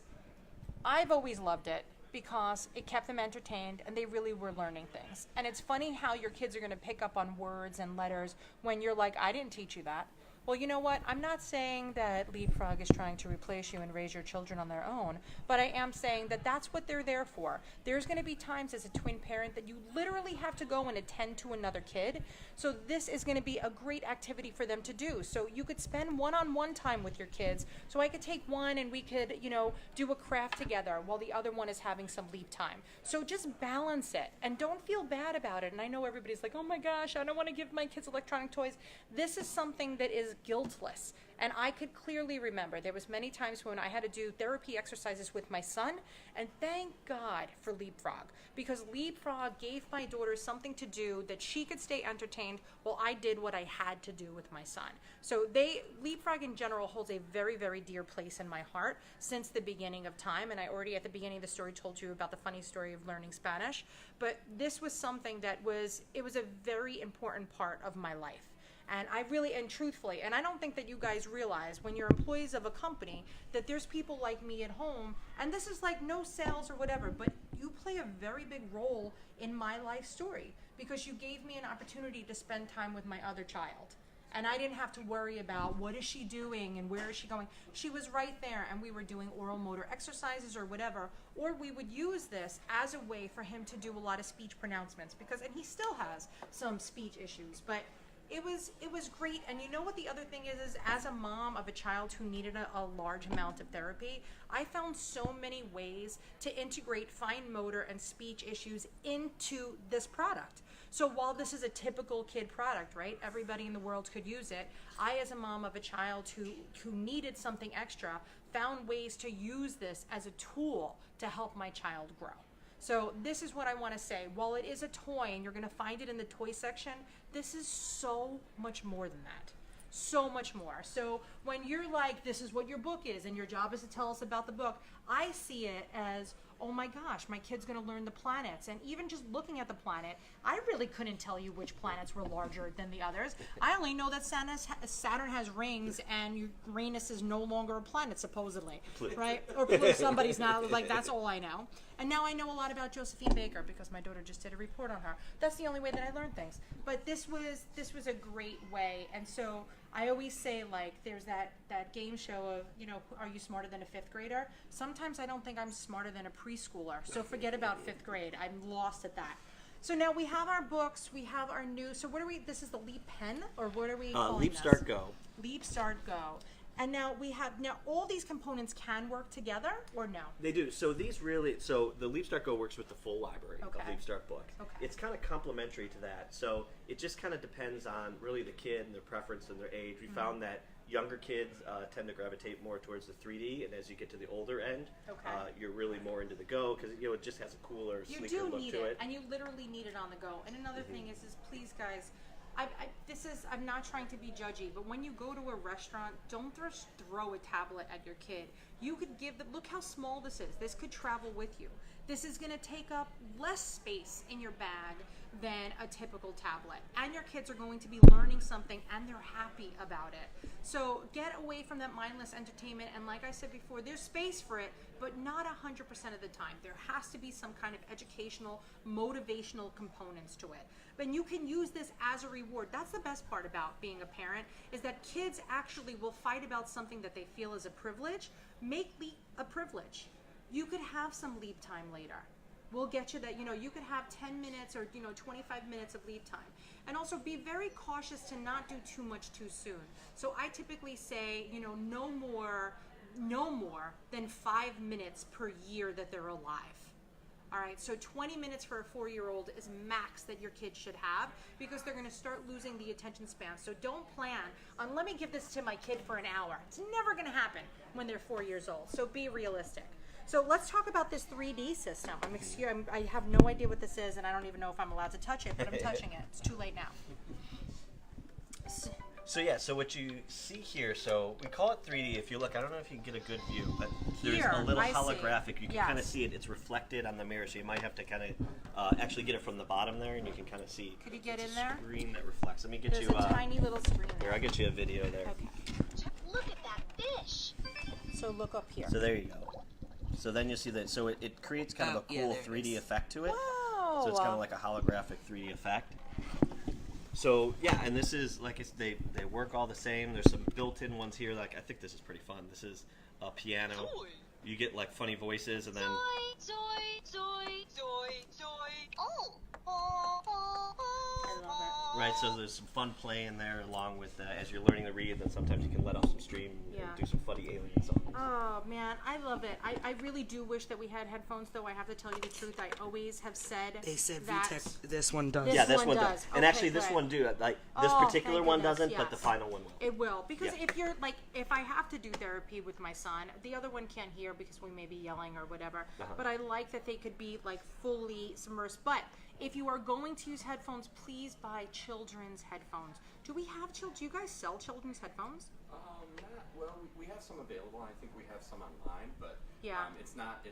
I've always loved it because it kept them entertained and they really were learning things. And it's funny how your kids are going to pick up on words and letters when you're like, I didn't teach you that. Well, you know what? I'm not saying that LeapFrog is trying to replace you and raise your children on their own, but I am saying that that's what they're there for. There's going to be times as a twin parent that you literally have to go and attend to another kid. So this is going to be a great activity for them to do. So you could spend one-on-one time with your kids. So I could take one and we could, do a craft together while the other one is having some leap time. So just balance it and don't feel bad about it. And I know everybody's like, oh my gosh, I don't want to give my kids electronic toys. This is something that is guiltless. And I could clearly remember there was many times when I had to do therapy exercises with my son, and thank God for LeapFrog, because LeapFrog gave my daughter something to do that she could stay entertained while I did what I had to do with my son. So LeapFrog in general holds a very, very dear place in my heart since the beginning of time, and I already at the beginning of the story told you about the funny story of learning Spanish, but this was something that was a very important part of my life. And I really, and truthfully, and I don't think that you guys realize when you're employees of a company that there's people like me at home, and this is like no sales or whatever, but you play a very big role in my life story because you gave me an opportunity to spend time with my other child. And I didn't have to worry about what is she doing and where is she going. She was right there, and we were doing oral motor exercises or whatever, or we would use this as a way for him to do a lot of speech pronouncements because, and he still has some speech issues, but it was great. And you know what the other thing is as a mom of a child who needed a large amount of therapy, I found so many ways to integrate fine motor and speech issues into this product. So while this is a typical kid product, right, everybody in the world could use it, I as a mom of a child who needed something extra found ways to use this as a tool to help my child grow. So this is what I want to say. While it is a toy and you're going to find it in the toy section, this is so much more than that. So much more. So when you're like, this is what your book is and your job is to tell us about the book, I see it as, oh my gosh, my kid's going to learn the planets. And even just looking at the planet, I really couldn't tell you which planets were larger than the others. I only know that Saturn has rings and Uranus is no longer a planet, supposedly, right? Or somebody's not, like, that's all I know. And now I know a lot about Josephine Baker because my daughter just did a report on her. That's the only way that I learn things. But this was a great way. And so I always say, like, there's that game show of, are you smarter than a fifth grader? Sometimes I don't think I'm smarter than a preschooler. So forget about fifth grade. I'm lost at that. So now we have our books. We have our new. So what are we? This is the Leap Pen, or what are we calling this? LeapStart Go. LeapStart Go. And now all these components can work together, or no? They do. So the LeapStart Go works with the full library of LeapStart books. Okay. It's kind of complementary to that. So it just kind of depends on really the kid and their preference and their age. We found that younger kids tend to gravitate more towards the 3D, and as you get to the older end, you're really more into the Go because it just has a cooler, sleeker look to it. You do need it, and you literally need it on the go. And another thing is please, guys. I'm not trying to be judgy, but when you go to a restaurant, don't just throw a tablet at your kid. You could look how small this is. This could travel with you. This is going to take up less space in your bag than a typical tablet. And your kids are going to be learning something and they're happy about it. So get away from that mindless entertainment. And like I said before, there's space for it, but not 100% of the time. There has to be some kind of educational, motivational components to it. But you can use this as a reward. That's the best part about being a parent, is that kids actually will fight about something that they feel is a privilege. Make Leap a privilege. You could have some Leap time later. We'll get you that, you could have 10 minutes or, 25 minutes of Leap time. And also be very cautious to not do too much too soon. So I typically say, no more than 5 minutes per year that they're alive. All right, so 20 minutes for a 4-year-old is max that your kid should have because they're going to start losing the attention span. So don't plan on, let me give this to my kid for an hour. It's never going to happen when they're 4 years old. So be realistic. So let's talk about this 3D system. I have no idea what this is, and I don't even know if I'm allowed to touch it, but I'm touching it. It's too late now. So what you see here, so we call it 3D. If you look, I don't know if you can get a good view, but there's Here, a little I see. holographic. You can Yes. kind of see it. It's reflected on the mirror, so you might have to kind of actually get it from the bottom there, and you can kind of see. Could you get it's in a there? Screen that reflects. Let me get There's you. a tiny little screen Here, there. I'll get you a video there. Okay. Look at that fish. So look up here. So there you go. So then you see that. So it creates kind of a cool 3D effect to it. Wow. So it's kind of like a holographic 3D effect. So yeah, and this is like they work all the same. There's some built-in ones here. Like I think this is pretty fun. This is a piano. You get like funny voices, and then right. So there's some fun play in there, along with as you're learning to read. Then sometimes you can let off some steam and do some funny alien songs. Oh man, I love it. I really do wish that we had headphones, though. I have to tell you the truth. I always have said They said that VTech. This one does. Yeah, this one one does. does. And Okay, actually, this good. one do. Like this Oh, particular thank one goodness, doesn't, but the yes. final one will. It will, because Yeah. if you're like, if I have to do therapy with my son, the other one can't hear because we may be yelling or whatever. But I like that they could be like fully submersed. But if you are going to use headphones, please buy children's headphones. Do we have children? Do you guys sell children's headphones? Well, we have some available. I think we have some online, but it's not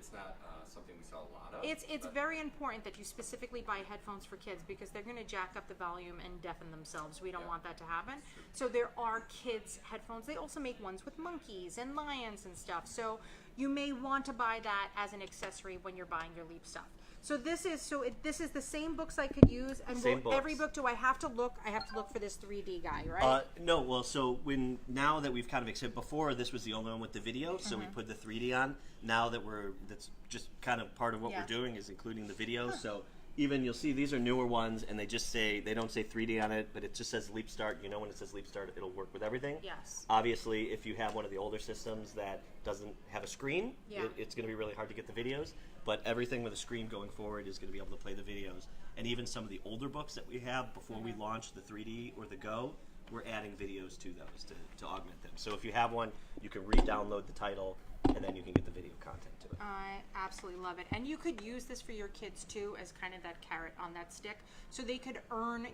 something we sell a lot of. It's very important that you specifically buy headphones for kids because they're going to jack up the volume and deafen themselves. We don't want that to happen. So there are kids headphones. They also make ones with monkeys and lions and stuff. So you may want to buy that as an accessory when you're buying your Leap stuff. So this is the same books I could use, and Same every books. book. Do I have to look? I have to look for this 3D guy, right? No, well, so now that we've kind of accepted, before this was the only one with the video, so we put the 3D on. Now that that's just kind of part of what we're doing is including the video. So even you'll see these are newer ones, and they don't say 3D on it, but it just says LeapStart. You know, when it says LeapStart, it'll work with everything. Yes. Obviously, if you have one of the older systems that doesn't have a screen, it's going to be really hard to get the videos. But everything with a screen going forward is going to be able to play the videos. And even some of the older books that we have before we launch the 3D or the Go, we're adding videos to those to augment them. So if you have one, you can re-download the title, and then you can get the video content to it. I absolutely love it. And you could use this for your kids too as kind of that carrot on that stick. So they could earn,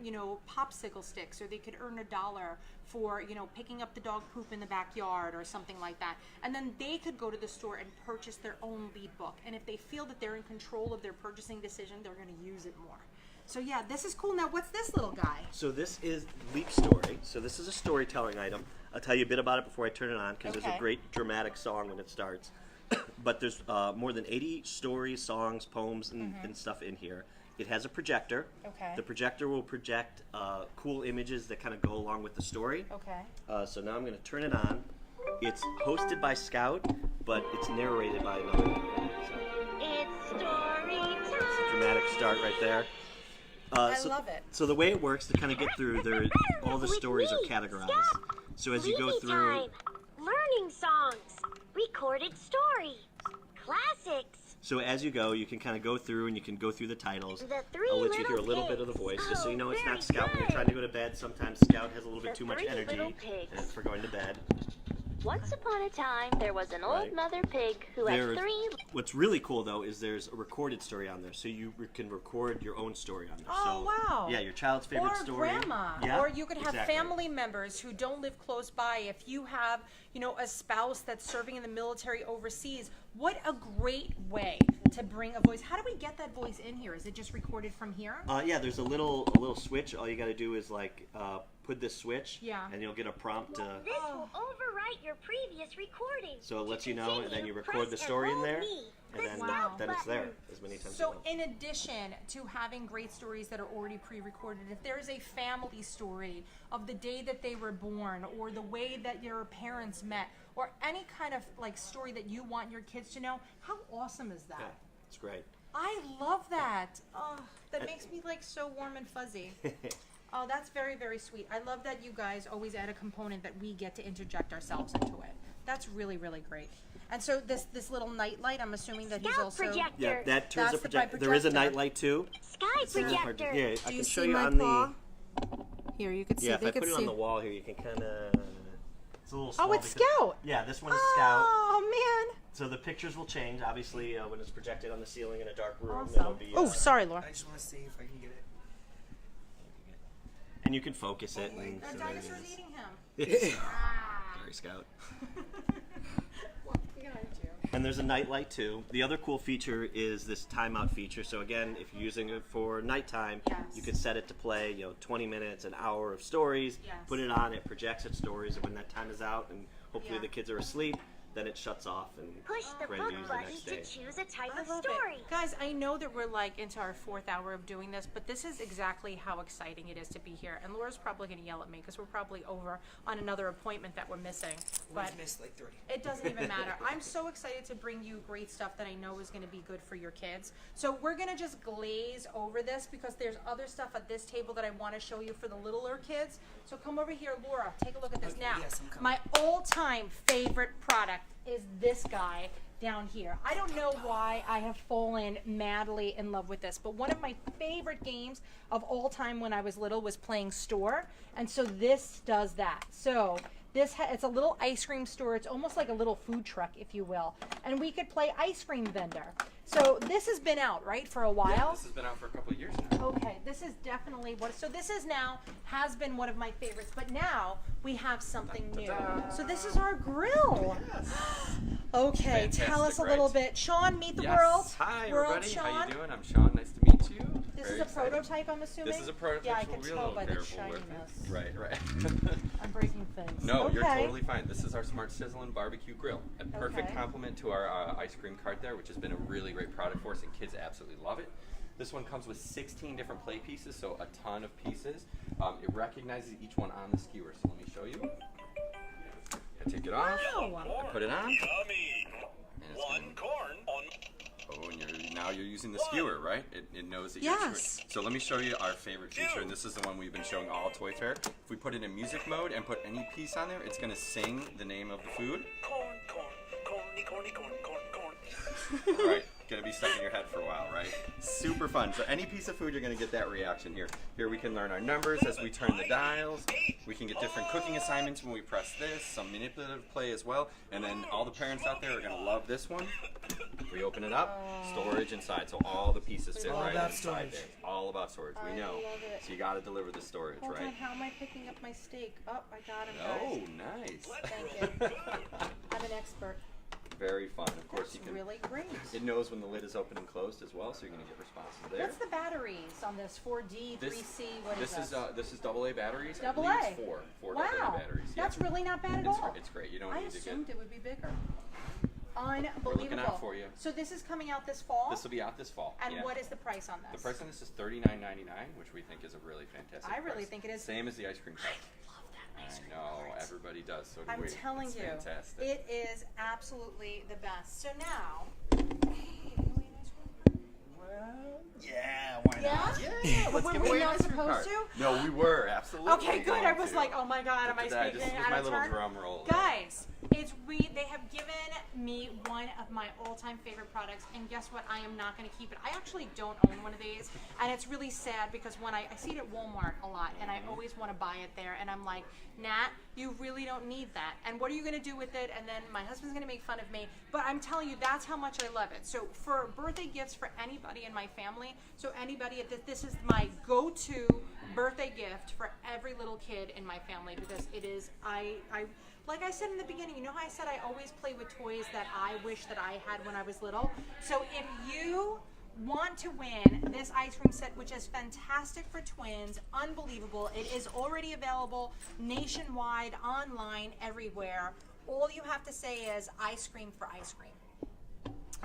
popsicle sticks, or they could earn $1 for, picking up the dog poop in the backyard or something like that. And then they could go to the store and purchase their own Leap book. And if they feel that they're in control of their purchasing decision, they're going to use it more. So yeah, this is cool. Now what's this little guy? So this is LeapStory. So this is a storytelling item. I'll tell you a bit about it before I turn it on, because there's a great dramatic song when it starts. But there's more than 80 stories, songs, poems, and stuff in here. It has a projector. Okay. The projector will project cool images that kind of go along with the story. Okay. So now I'm going to turn it on. It's hosted by Scout, but it's narrated by another one. It's story time. It's a dramatic start right there. I love it. So the way it works to kind of get through, all the stories are categorized. So as you go through, Time. Learning songs. Recorded stories. Classics. so as you go, you can kind of go through and you can go through the titles. The three I'll let you hear a little little bit of the pigs. voice, just so you know it's very not Scout when you're good. trying to go to bed. Sometimes Scout has a little bit The too much three energy little pigs. for going to bed. Once upon a time, there was an old Right. mother pig who had There's- three. What's really cool though is there's a recorded story on there, so you can record your own story on there. Oh, so, wow. Yeah, your child's favorite Or story. grandma. Yeah, Or you could have exactly. family members who don't live close by. If you have, a spouse that's serving in the military overseas, what a great way to bring a voice. How do we get that voice in here? Is it just recorded from here? Yeah, there's a little switch. All you got to do is put this switch, and you'll get a prompt. This will overwrite your previous recording. So it lets To you know, and then continue, you record press the and story in hold there, me. and The then stop then it's there button. as many times as you So want. in addition to having great stories that are already pre-recorded, if there is a family story of the day that they were born or the way that your parents met or any kind of story that you want your kids to know, how awesome is that? Yeah, it's great. I love that. Oh, that makes me so warm and fuzzy. Oh, that's very, very sweet. I love that you guys always add a component that we get to interject ourselves into it. That's really, really great. And so this little night light, I'm assuming that he's Scout also... projector. Yeah, that turns That's the the projector. There is a projector. night light too. Sky It's a little hard to- projector. Yeah, I Do can you show see you my on paw? Here, you can see. Yeah, if they I could put it see. on the wall here, you can kind of. It's a little small. Oh, it's because- Scout. Yeah, this one is Scout. Oh, man. So the pictures will change, obviously, when it's projected on the ceiling in a dark room. Awesome. It'll be, Oh, sorry, Laura. I just want to see if I can get it. And you can focus it. And The so there it dinosaur's is. eating him. Sorry, Scout. We got you. And there's a night light too. The other cool feature is this timeout feature. So again, if you're using it for nighttime, Yes. you could set it to play, 20 minutes, an hour of stories. Yes. Put it on, it projects its stories, and when that time is out, and hopefully Yeah. the kids are asleep, then it shuts off and Push the ready to book use the button next to day. choose a type I of love story. it. Guys, I know that we're like into our 4th hour of doing this, but this is exactly how exciting it is to be here. And Laura's probably going to yell at me because we're probably over on another appointment that we're missing. But We've missed like 3. it doesn't even matter. I'm so excited to bring you great stuff that I know is going to be good for your kids. So we're going to just glaze over this because there's other stuff at this table that I want to show you for the littler kids. So come over here, Laura, take a look at this. Okay, Now, yes, I'm coming. my all-time favorite product is this guy down here. I don't know why I have fallen madly in love with this, but one of my favorite games of all time when I was little was playing Store, and so this does that. So this it's a little ice cream store. It's almost like a little food truck, if you will, and we could play ice cream vendor. So this has been out, right, for a while? Yeah, this has been out for a couple of years now. Okay, this is definitely what. So this is now has been one of my favorites, but now we have something new. So this is our grill. Okay, tell us a Fantastic, little right? bit. Sean, meet the Yes. world. Hi, World everybody. Sean. How you doing? I'm Sean. Nice to meet you. This Very is a excited. prototype, I'm assuming. This is a prototype. Yeah, I so can we'll be a tell little by the careful with shininess. it. Right. I'm breaking things. No, okay. you're totally fine. This is our Smart Sizzling Barbecue Grill. A perfect Okay. complement to our ice cream cart there, which has been a really great product for us, and kids absolutely love it. This one comes with 16 different play pieces, so a ton of pieces. It recognizes each one on the skewer, so let me show you. I take it off, I put it on, and it's now you're using the skewer, right? It knows that you're Yes. So let me show you our favorite feature, and this is the one we've been showing all Toy Fair. If we put it in music mode and put any piece on there, it's going to sing the name of the food. Right, gonna be stuck in your head for a while, right? Super fun. So any piece of food, you're gonna get that reaction here. Here we can learn our numbers as we turn the dials. We can get different cooking assignments when we press this, some manipulative play as well. And then all the parents out there are gonna love this one. We open it up, storage inside, so all the pieces fit all right about inside storage. there. All about storage, we know. love it. So you gotta deliver the storage, Hold right? on, how am I picking up my steak? Oh, I got him, Oh, guys. nice. Thank you. I'm an expert. Very fun. Of course, That's you can. really great. It knows when the lid is open and closed as well, so you're gonna get responses there. What's the batteries on this? 4D, 3C, what is This is AA batteries. I Double believe A? it's four Wow, AA batteries. Yeah. that's really not bad at all. It's great. You don't I need to assumed get. it would be bigger. Unbelievable. We're looking out for you. So this is coming out this fall? This will be out this fall. And yeah. what is the price on this? The price on this is $39.99, which we think is a really fantastic I really price. think it is. Same as the ice cream cart. Love that ice cream I know, cart. everybody does. So do I'm we. telling It's you, fantastic. it is absolutely the best. So now, Yeah, why yeah? Let's Were give we away an not ice cream supposed cart. to? No, we were absolutely. Okay, good. I going was to. like, oh my God, am I Look at that, speaking just out my of little turn? drum roll. Guys, they have given me one of my all-time favorite products, and guess what? I am not going to keep it. I actually don't own one of these, and it's really sad because when I see it at Walmart a lot, and I always want to buy it there, and I'm like, Nat, you really don't need that. And what are you going to do with it? And then my husband's going to make fun of me. But I'm telling you, that's how much I love it. So for birthday gifts for anybody in my family, so anybody, this is my go-to birthday gift for every little kid in my family because it is, like I said in the beginning, you know how I said I always play with toys that I wish that I had when I was little? So if you want to win this ice cream set, which is fantastic for twins, unbelievable, it is already available nationwide, online, everywhere. All you have to say is ice cream for ice cream.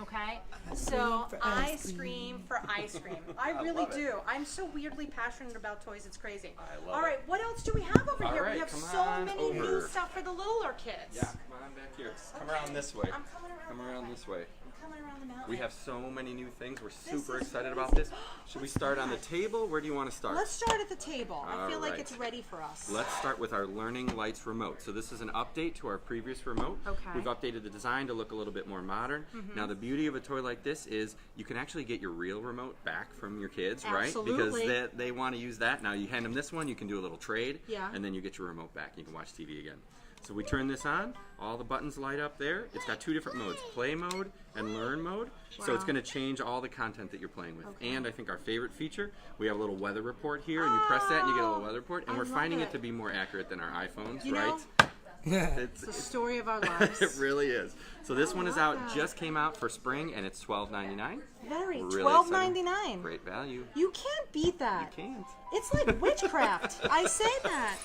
Okay, so ice cream for ice cream. I really love it. do. I'm so weirdly passionate about toys. It's crazy. I love All right, it. what else do we have over All here? right, We have come so on many new over. stuff for the littler kids. Yeah, come on back here. Come Okay. around this way. I'm coming around. Come around this way. I'm coming around the mountain. We have so many new things. We're This super is excited crazy. about this. Should we What's start on the that? table? Where do you want to start? Let's start at the table. I feel like Alright. it's ready for us. Let's start with our Learning Lights remote. So this is an update to our previous remote. Okay. We've updated the design to look a little bit more modern. Now the beauty of a toy like this is you can actually get your real remote back from your kids, right? Absolutely. Because they want to use that. Now you hand them this one, you can do a little trade, Yeah. and then you get your remote back. You can watch TV again. So we turn this on, all the buttons light up there. It's got two different modes, play mode and learn mode. So it's Wow. going to change all the content that you're playing with. Okay. And I think our favorite feature, we have a little weather report here, and you press that and you get a little weather report. And I we're love finding it. it to be more accurate than our iPhones, You right? know, It's the story of our lives. it really is. So this one is love out, that. just came out for spring, and it's $12.99. Very. Really $12.99. Great value. You can't beat that. You can't. It's like witchcraft. I say that.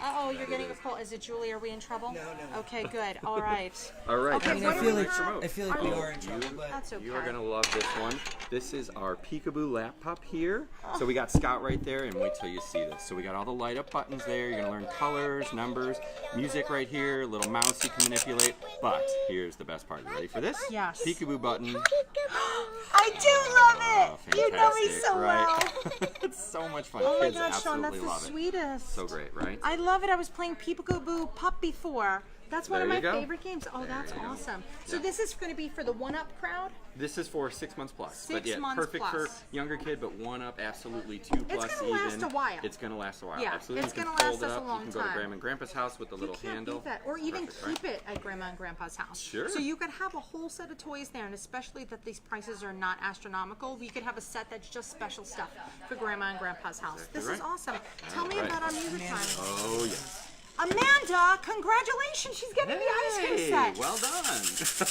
Uh-oh, you're getting a call. Is it Julie? Are we in trouble? No. Okay, good. All right. All right. Okay, I mean, what I do feel we like have? I feel like we are in trouble, but That's okay. You are gonna love this one. This is our peekaboo laptop here. So we got Scout right there, and wait till you see this. So we got all the light up buttons there. You're gonna learn colors, numbers, music right here, little mouse you can manipulate. But here's the best part. You ready for this? Yes. Peekaboo button. I do love it. You know me Fantastic, so right? well. It's so much fun. Oh my Kids gosh, Sean, that's absolutely the love it. sweetest. So great, right? I love it. I was playing Peekaboo Pup before. That's one of There my you go. favorite games. Oh, that's you go. awesome. So Yeah. this is going to be for the one-up crowd? This is for 6 months plus. 6 but yeah, months perfect plus. for younger kid, but 1 up, absolutely 2 plus gonna last even. a while. It's gonna last a while. Yeah, absolutely. it's you can gonna fold last it us a up. long You can go to time. Grandma and Grandpa's house with the little You can't handle. beat that. Or even Perfect, keep it at Grandma and Grandpa's house. Sure. So you could have a whole set of toys there, and especially that these prices are not astronomical, we could have a set that's just special stuff for Grandma and Grandpa's house. Exactly This is right. awesome. Tell me right. about our music time. Oh yes. Amanda, congratulations! She's getting the ice cream set. Well done.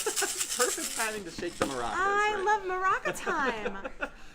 Perfect timing to shake the maracas. I right? love maraca time.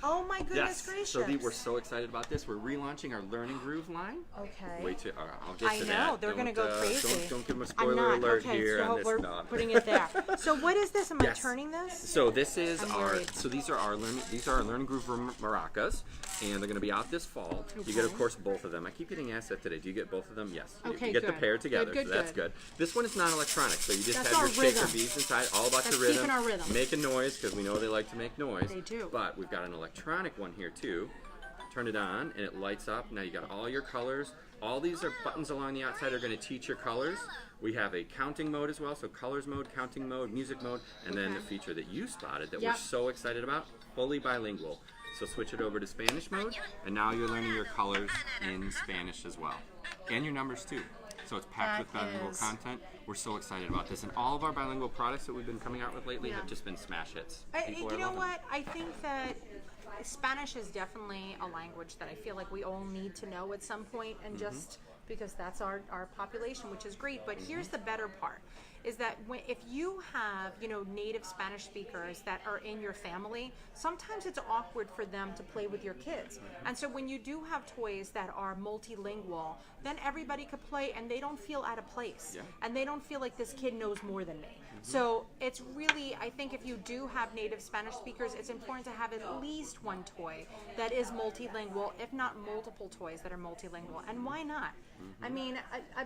Oh my goodness Yes. gracious! So we're so excited about this. We're relaunching our Learning Groove line. Okay. Wait till I'll get I to know that. they're gonna go crazy. Don't give them a I'm spoiler not. alert Okay, here so on this. we're No. putting it there. So what is this? Am I Yes. turning this? So this is I'm our. worried. So these are our Learning Groove maracas, and they're going to be out this fall. You get, of course, both of them. I keep getting asked that today. Do you get both of them? Yes. Okay, you get the good. pair together, Good, so that's good. good. This one is non-electronic, so you just That's have your our shaker rhythm. beads inside. All about That's the rhythm. keeping our rhythm. Making noise because we know they like to make noise. They do. But we've got an electronic one here too. Turn it on and it lights up. Now you got all your colors. All these are buttons along the outside are going to teach your colors. We have a counting mode as well, so colors mode, counting mode, music mode, and then the feature that you spotted that we're Yep. so excited about, fully bilingual. So switch it over to Spanish mode, and now you're learning your colors in Spanish as well. And your numbers too. So it's packed with That bilingual is- content. We're so excited about this. And all of our bilingual products that we've been coming out with lately have just been smash hits. People You are know loving what? I think that Spanish is definitely a language that I feel like we all need to know at some point, and just because that's our population, which is great. But here's the better part. Is that if you have, native Spanish speakers that are in your family, sometimes it's awkward for them to play with your kids. And so when you do have toys that are multilingual, then everybody could play and they don't feel out of place. Yeah. And they don't feel like this kid knows more than me. So it's really, I think if you do have native Spanish speakers, it's important to have at least one toy that is multilingual, if not multiple toys that are multilingual. And why not? I mean,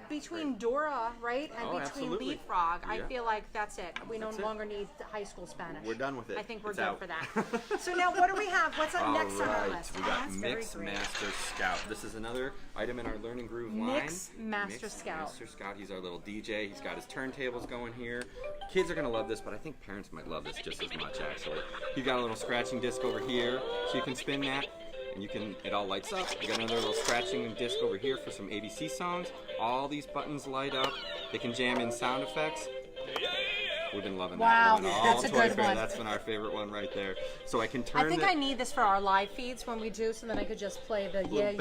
between Dora, right, and Oh, between absolutely. LeapFrog, I Yeah. feel like that's it. We no That's it. longer need the high school Spanish. We're done with it. I think we're It's good out. for that. So now what do we have? What's up next on our All list? we Oh, got that's very Mix great. Master Scout. This is another item in our Learning Groove line. Mix Master Scout. Master Scout. He's our little DJ. He's got his turntables going here. Kids are gonna love this, but I think parents might love this just as much actually. You got a little scratching disc over here, so you can spin that. And it all lights up. You got another little scratching disc over here for some ABC songs. All these buttons light up. They can jam in sound effects. We've been loving Wow, that one all that's a Toy good Fair. one. That's been our favorite one right there. So I can turn I think the I need this for our live feeds when we do, so then I could just play the little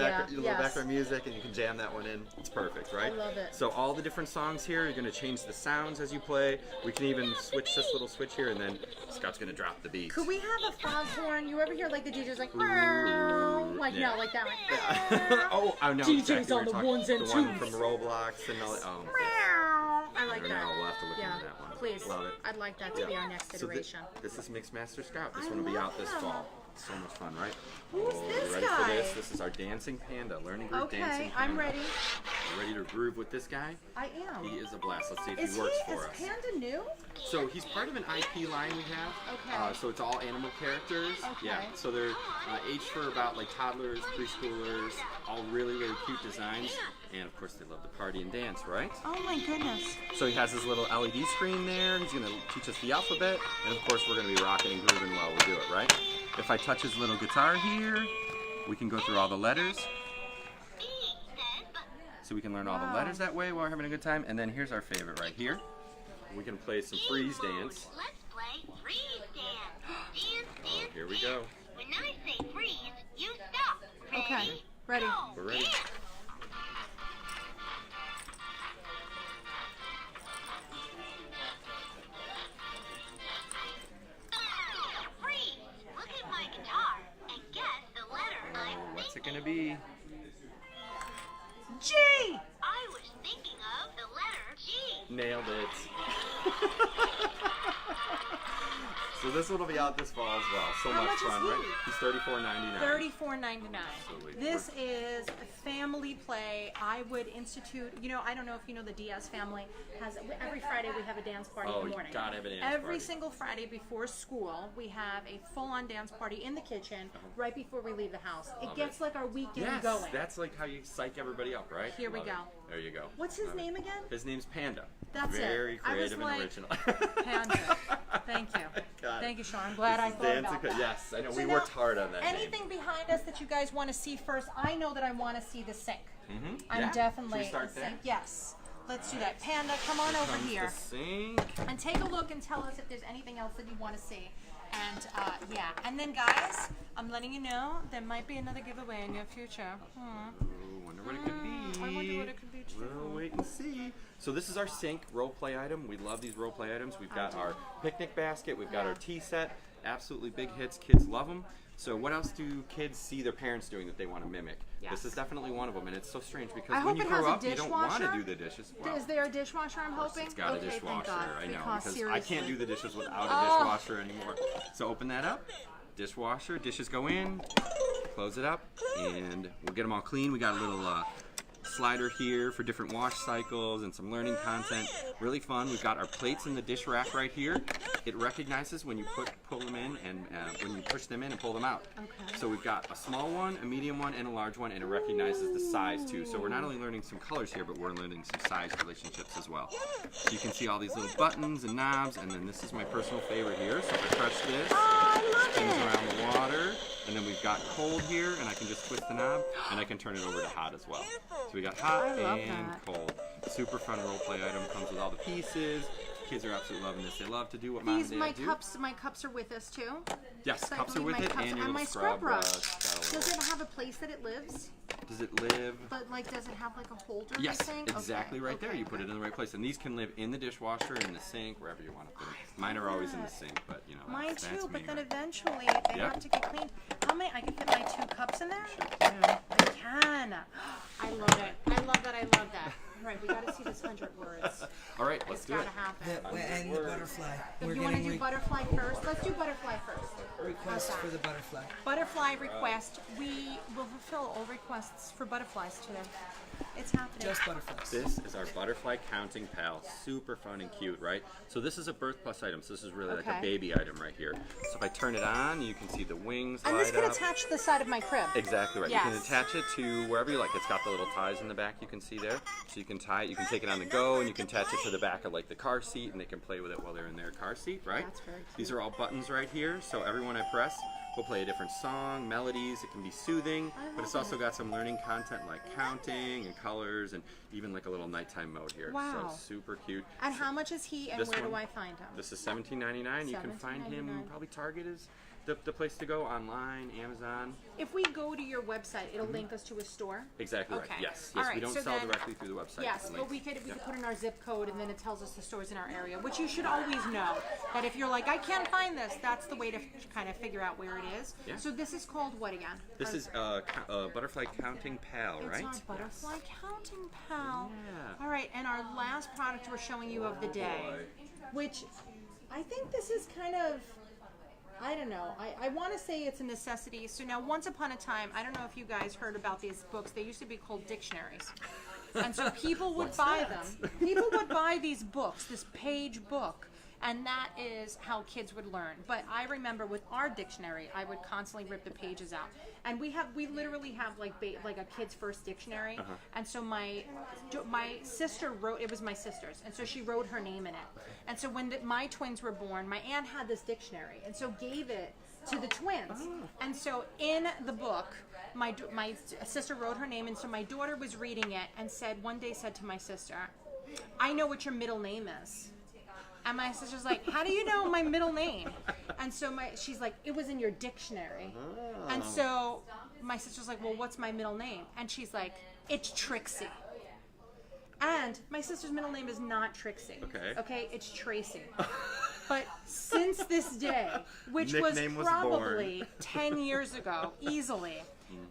yes. background music, and you can jam that one in. It's perfect, right? I love it. So all the different songs here, you're going to change the sounds as you play. We can even switch this little switch here, and then Scott's going to drop the beat. Could we have a foghorn? You ever hear like the DJ's like, like Yeah. no, like that, like. Oh, I know DJs exactly what on the you're talking- ones and the one twos. from Roblox and all that. Oh, I like I that. know, we'll have to look Yeah, into that one. please. Love it. I'd like that to be our next So iteration. this is Mix Master Scout. This I one will be love out this him. fall. So much fun, right? Who's this ready guy? for this? This is our Dancing Panda, Learning Groove Dancing Okay, Panda. I'm ready. You ready to groove with this guy? I am. He is a blast. Let's see if Is he works he? for Is us. Panda new? So he's part of an IP line we have. Okay. So it's all animal characters. Okay. Yeah. So they're aged for about like toddlers, preschoolers, all really, really cute designs. And of course they love to party and dance, right? Oh my goodness. So he has his little LED screen there. He's going to teach us the alphabet. And of course we're going to be rocking and grooving while we do it, right? If I touch his little guitar here, we can go through all the letters. So we can learn all the letters that way while we're having a good time. And then here's our favorite right here. We can play some freeze dance. Let's play freeze dance. Dance, dance, Here we go. When I say freeze, you stop. Okay, ready. Go. We're ready. Freeze. Look at my guitar and guess the letter I'm What's it going to be? G. I I was thinking of the letter G. Nailed it. So this one will be out this fall as well. So How much much is fun, he? right? He's $34.99. $34.99. Absolutely. This is a family play. I would institute. I don't know if you know the Diaz family has every Friday we have a dance party in the morning. Gotta have a dance Every party. single Friday before school, we have a full-on dance party in the kitchen right before we leave the house. It Love gets it. like our weekend Yes, going. that's like how you psych everybody up, right? Here we Love it. go. There you go. What's his Love it. name again? His name's Panda. That's it. Very I was creative like, and original. Panda. Thank you. God. Thank you, Sean. I'm glad I This is thought about Dancing- that. Yes, I know. So We now, worked hard on that anything name. behind us that you guys want to see first? I know that I want to see the sink. I'm Yeah. definitely Should we start the sink. there? Yes. Let's do that. Panda, come on over Comes here the sink. and take a look and tell us if there's anything else that you want to see. And yeah, and then guys, I'm letting you know there might be another giveaway in your future. Ooh, wonder what it could be. I wonder what it could be too. We'll wait and see. So this is our sink role play item. We love these role play items. We've got our picnic basket. We've got our tea set. Absolutely big hits. Kids love them. So what else do kids see their parents doing that they want to mimic? Yes. This is definitely one of them, and it's so strange because I when hope you it has grow a up, you don't want to dishwasher. do the dishes. Well, Is there a dishwasher? I'm of course hoping. it's got a Okay, thank dishwasher. God, I know because I can't seriously. do the dishes without Oh. a dishwasher anymore. So open that up. Dishwasher. Dishes go in. Close it up, and we'll get them all clean. We got a little slider here for different wash cycles and some learning content. Really fun. We've got our plates in the dish rack right here. It recognizes when you pull them in and when you push them in and pull them out. Okay. So we've got a small one, a medium one, and a large one, and it recognizes the size too. So we're not only learning some colors here, but we're learning some size relationships as well. So you can see all these little buttons and knobs, and then this is my personal favorite here. So if I press this, it spins around the water, and then we've got cold here, and I can just twist the knob, and I can turn it over to hot as well. So we got hot I love and that. cold. Super fun role play item. Comes with all the pieces. Kids are absolutely loving this. They love to do what mom These and my dad do. cups are with us too. Yes, So I cups are believe with my it, cups- and your and my little scrub brush. Got a Does little- it have a place that it lives? Does it live? But like, does it have like a holder? Yes, thing? exactly Okay, right there. okay. You put it in the right place, and these can live in the dishwasher, in the sink, wherever you want to put them. Mine are always in the sink, but you know. Mine that's too, me, but then right? eventually they Yep. have to get cleaned. How many? I can fit my 2 cups in there. Yeah. I can. I love it. I love that. I love that. All right, we got to see this 100 words. All right, let's It's do got it. to happen. And the butterfly. We're You want to getting do butterfly first? Let's do butterfly first. requests Okay. for the butterfly. Butterfly request. We will fulfill all requests for butterflies today. It's happening. Just butterflies. This is our butterfly counting pal. Super fun and cute, right? So this is a Birth Plus item. So this is really like a Okay. baby item right here. So if I turn it on, you can see the wings And light this can up. attach to the side of my crib. Exactly right. You can Yes. attach it to wherever you like. It's got the little ties in the back you can see there. So you can tie it, you can take it on the go, and you can attach it to the back of like the car seat, and they can play with it while they're in their car seat, right? That's very cute. These are all buttons right here, so every one I press will play a different song, melodies. It can be soothing, but it's also got some learning content like counting and colors, and even like a little nighttime mode here. Wow. So super cute. And how much is he, and This where do one- I find him? This is $17.99. You can find him $17.99. probably Target is the place to go, online, Amazon. If we go to your website, it'll link us to a store. Exactly Okay. right. Yes. All Yes. right, We don't so sell then- directly through the website. Yes, It's but linked. we could Yep. put in our zip code, and then it tells us the stores in our area, which you should always know. That if you're like, I can't find this, that's the way to kind of figure out where it is. Yeah. So this is called what again? This is Butterfly Counting Pal, It's right? our butterfly counting pal. Yeah. All right, and our last product we're showing you of the day, boy. which I think this is kind of, I don't know, I want to say it's a necessity. So now, once upon a time, I don't know if you guys heard about these books. They used to be called dictionaries. And so people would buy them. People would buy these books, this page book, and that is how kids would learn. But I remember with our dictionary, I would constantly rip the pages out. And we literally have like a kid's first dictionary. And so my sister wrote, it was my sister's, and so she wrote her name in it. And so when my twins were born, my aunt had this dictionary, and so gave it to the twins. And so in the book, my sister wrote her name, and so my daughter was reading it and one day said to my sister, I know what your middle name is. And my sister's like, how do you know my middle name? And so she's like, it was in your dictionary. And so my sister's like, well, what's my middle name? And she's like, it's Trixie. And my sister's middle name is not Trixie. Okay, it's Tracy. But since this day, which was Nickname was probably 10 years ago, easily,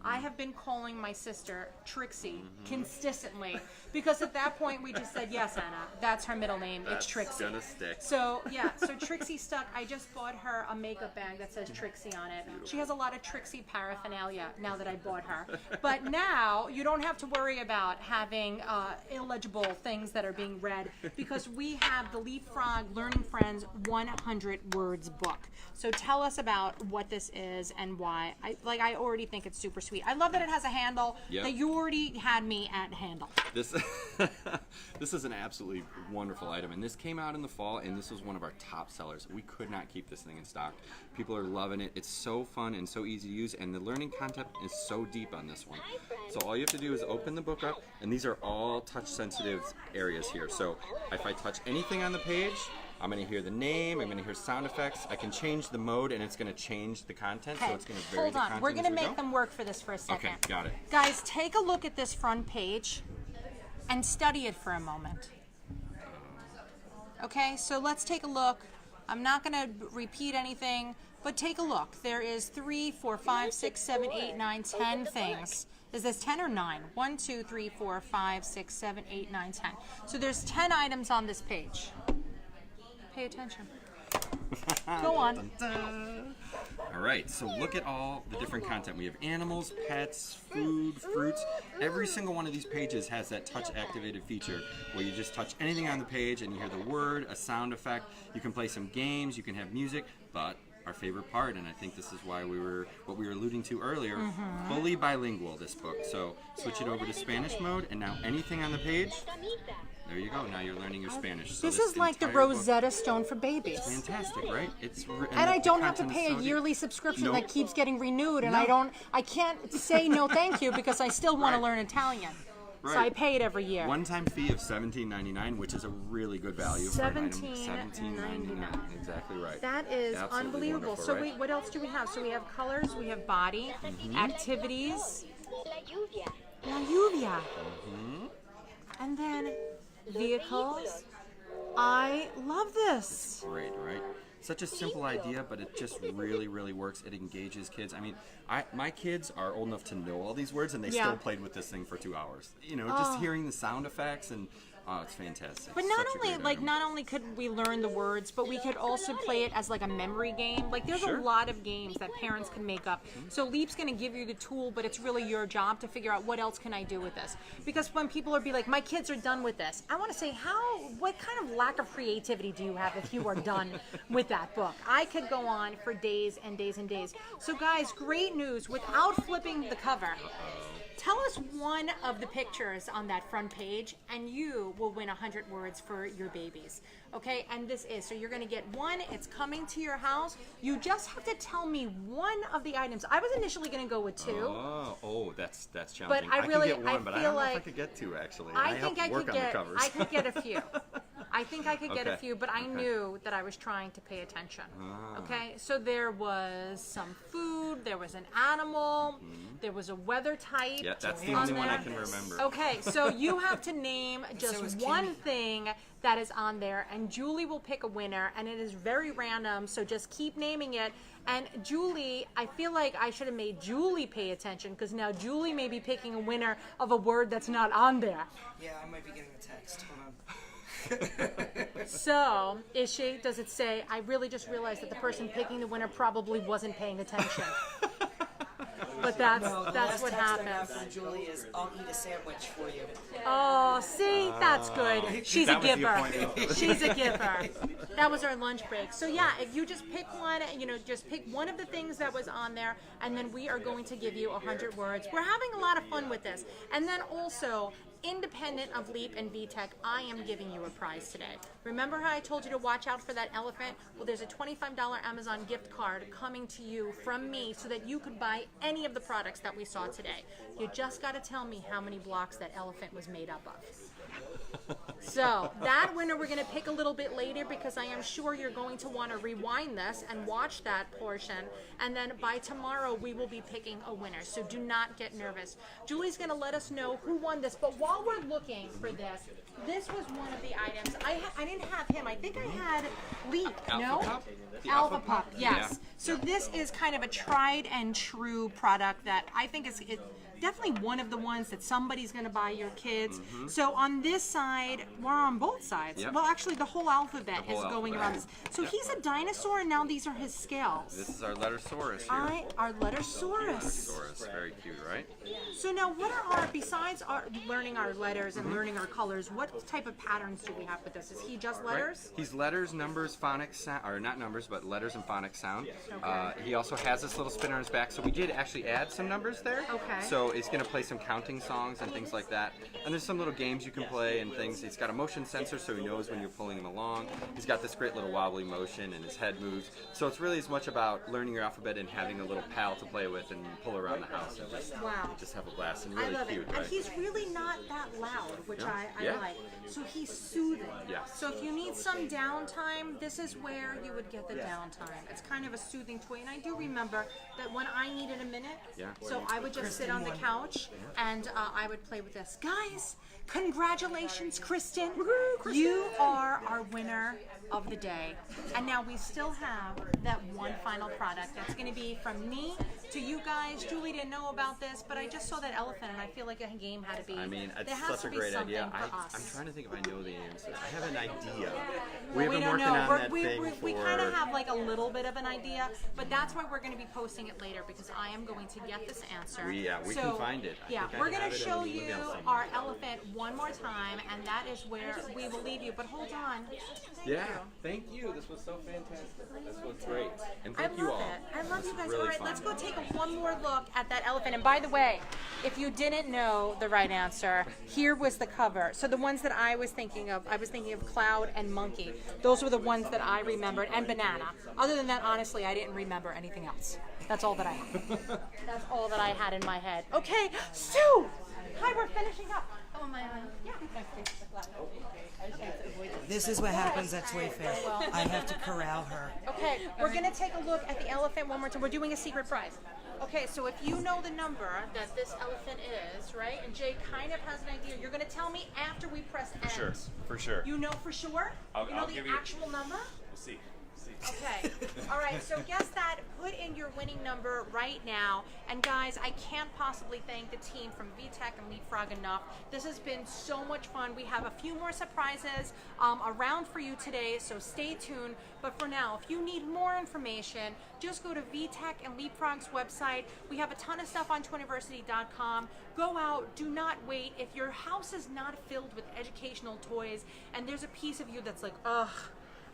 I have been calling my sister Trixie consistently because at that point we just said, yes, Anna, that's her middle name. It's Trixie. Gonna stick. So yeah, so Trixie stuck. I just bought her a makeup bag that says Trixie on it. She has a lot of Trixie paraphernalia now that I bought her. But now you don't have to worry about having illegible things that are being read because we have the LeapFrog Learning Friends 100 Words book. So tell us about what this is and why. I already think it's super sweet. I love that it has a handle. Yep. That you already had me at handle. This this is an absolutely wonderful item, and this came out in the fall, and this was one of our top sellers. We could not keep this thing in stock. People are loving it. It's so fun and so easy to use, and the learning content is so deep on this one. So all you have to do is open the book up, and these are all touch-sensitive areas here. So if I touch anything on the page, I'm going to hear the name, I'm going to hear sound effects. I can change the mode, and it's going to change the content, so it's going to vary Hold the on. content. We're going to as we make go. them work for this for a second. Okay, got it. Guys, take a look at this front page and study it for a moment. Okay, so let's take a look. I'm not going to repeat anything, but take a look. There is 3, 4, 5, 6, 7, 8, 9, 10 things. Is this 10 or 9? 1, 2, 3, 4, 5, 6, 7, 8, 9, 10. So there's 10 items on this page. Pay attention. Go on. Dun, dun. All right, so look at all the different content. We have animals, pets, food, fruits. Every single one of these pages has that touch activated feature where you just touch anything on the page and you hear the word, a sound effect. You can play some games, you can have music, but our favorite part, and I think this is why what we were alluding to earlier, fully bilingual, this book. So switch it over to Spanish mode, and now anything on the page, there you go. Now you're learning your Spanish. So This is like the entire book- Rosetta Stone for babies. Fantastic, right? And I the don't have to content pay is a so deep. yearly subscription Nope. that keeps getting renewed, and No. I can't say no thank you because I still want to Right. learn Italian. So Right. I pay it every year. One-time fee of $17.99, which is a really good value for an item. $17.99. Exactly right. That is Absolutely unbelievable. wonderful, So right? wait, what else do we have? So we have colors, we have body, activities, La lluvia, and then vehicles. I love this. Great, right? Such a simple idea, but it just really, really works. It engages kids. I mean, my kids are old enough to know all these words, and they Yeah. still played with this thing for 2 hours. You know, just hearing the sound effects and it's fantastic. But not Such a only great like item. not only could we learn the words, but we could also play it as like a memory game. Like there's Sure. a lot of games that parents can make up. So Leap's going to give you the tool, but it's really your job to figure out what else can I do with this. Because when people are be like, my kids are done with this, I want to say, what kind of lack of creativity do you have if you are done with that book? I could go on for days and days and days. So guys, great news. Without flipping the cover, tell us one of the pictures on that front page, and you will win 100 words for your babies. Okay, and this is, so you're going to get one. It's coming to your house. You just have to tell me one of the items. I was initially going to go with 2. Oh, that's challenging. I really- can get one, I but I feel don't know if I like- could get 2 actually. I have think to I work could on get. the covers. I could get a few. I think I could get a Okay. few, but I Okay. knew that I was trying to pay attention. Okay, so there was some food, there was an animal, there was a weather type. Yeah, that's the on only one I there. can remember. Okay, so you have to name so is just Kimmy. one thing that is on there, and Julie will pick a winner, and it is very random, so just keep naming it. And Julie, I feel like I should have made Julie pay attention, because now Julie may be picking a winner of a word that's not on there. Yeah, I might be getting a text. Hold on. So, is she? Does it say, I really just realized that the person picking the winner probably wasn't paying attention. But that's what text I got happens. from Julie is, I'll eat a sandwich for you. Oh, see, that's good. She's a That was the giver. appointment. She's a giver. That was our lunch break. So yeah, if you just pick one, just pick one of the things that was on there, and then we are going to give you 100 words. We're having a lot of fun with this. And then also, independent of Leap and VTech, I am giving you a prize today. Remember how I told you to watch out for that elephant? Well, there's a $25 Amazon gift card coming to you from me so that you could buy any of the products that we saw today. You just got to tell me how many blocks that elephant was made up of. So that winner we're going to pick a little bit later because I am sure you're going to want to rewind this and watch that portion. And then by tomorrow we will be picking a winner. So do not get nervous. Julie's going to let us know who won this. But while we're looking for this was one of the items. I didn't have him. I think I had Leap. No? Pup? The Alpha Pup, yes. Yeah. So this is kind of a tried and true product that I think is definitely one of the ones that somebody's going to buy your kids. So on this side, we're on both sides. Yep. Well, actually, the whole alphabet The whole is going alphabet. around this. So Yep. he's a dinosaur, and now these are his scales. This is our lettersaurus here. Our lettersaurus. Lettersaurus. Very cute, right? So now, what are besides learning our letters and learning our colors? What type of patterns do we have with this? Is he just letters? Right. He's letters, numbers, phonics, sound, or not numbers, but letters and phonics sound. He also has this little spin on his back, so we did actually add some numbers there. Okay. So it's going to play some counting songs and things like that. And there's some little games you can play and things. He's got a motion sensor, so he knows when you're pulling him along. He's got this great little wobbly motion, and his head moves. So it's really as much about learning your alphabet and having a little pal to play with and pull around the house and just have a blast. And really I love cute, it. right? And he's really not that loud, which I Yeah. like. So he's soothing. Yes. So if you need some downtime, this is where you would get the downtime. It's kind of a soothing toy. And I do remember that when I needed a minute, so I would just sit on the couch and I would play with this. Guys, congratulations, Kristen. You are our winner of the day. And now we still have that one final product. That's going to be from me to you guys. Julie didn't know about this, but I just saw that elephant and I feel like a game had to be. I mean, it's there has such to a be great something idea. for us. I'm trying to think if I know the answer. I have an idea. Well, We've been don't working know. on that we thing we for... kind of have like a little bit of an idea, but that's why we're going to be posting it later because I am going to get this answer. we So, can find it. I Yeah, think I we're going have to it in show an you email somewhere. our elephant one more time, and that is where we will leave you. But hold on. Thank you. Thank you. This was so fantastic. This was great. And I thank you love all. it. I love This you was guys. really All right, fun. let's go take one more look at that elephant. And by the way, if you didn't know the right answer, here was the cover. So the ones that I was thinking of cloud and monkey. Those were the ones that I remembered, and banana. Other than that, honestly, I didn't remember anything else. That's all that I had. That's all that I had in my head. Okay, Sue! Hi, we're finishing up. Oh, my. Yeah. This is what happens at Toy Fair. I have to corral her. Okay, we're going to take a look at the elephant one more time. We're doing a secret prize. Okay, so if you know the number that this elephant is, right, and Jay kind of has an idea, you're going to tell me after we press end. For sure. You know for sure? I'll you know the give you- actual number? We'll see. Okay. All right. So guess that. Put in your winning number right now. And guys, I can't possibly thank the team from VTech and Leapfrog enough. This has been so much fun. We have a few more surprises around for you today, so stay tuned. But for now, if you need more information, just go to VTech and Leapfrog's website. We have a ton of stuff on Twiniversity.com. Go out. Do not wait. If your house is not filled with educational toys and there's a piece of you that's like, ugh,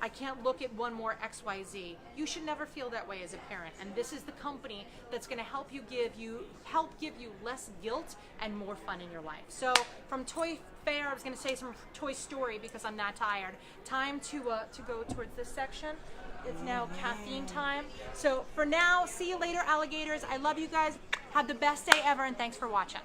I can't look at one more XYZ. You should never feel that way as a parent. And this is the company that's going to help give you less guilt and more fun in your life. So from Toy Fair, I was going to say some Toy Story because I'm that tired. Time to go towards this section. It's now caffeine time. So for now, see you later, alligators. I love you guys. Have the best day ever, and thanks for watching.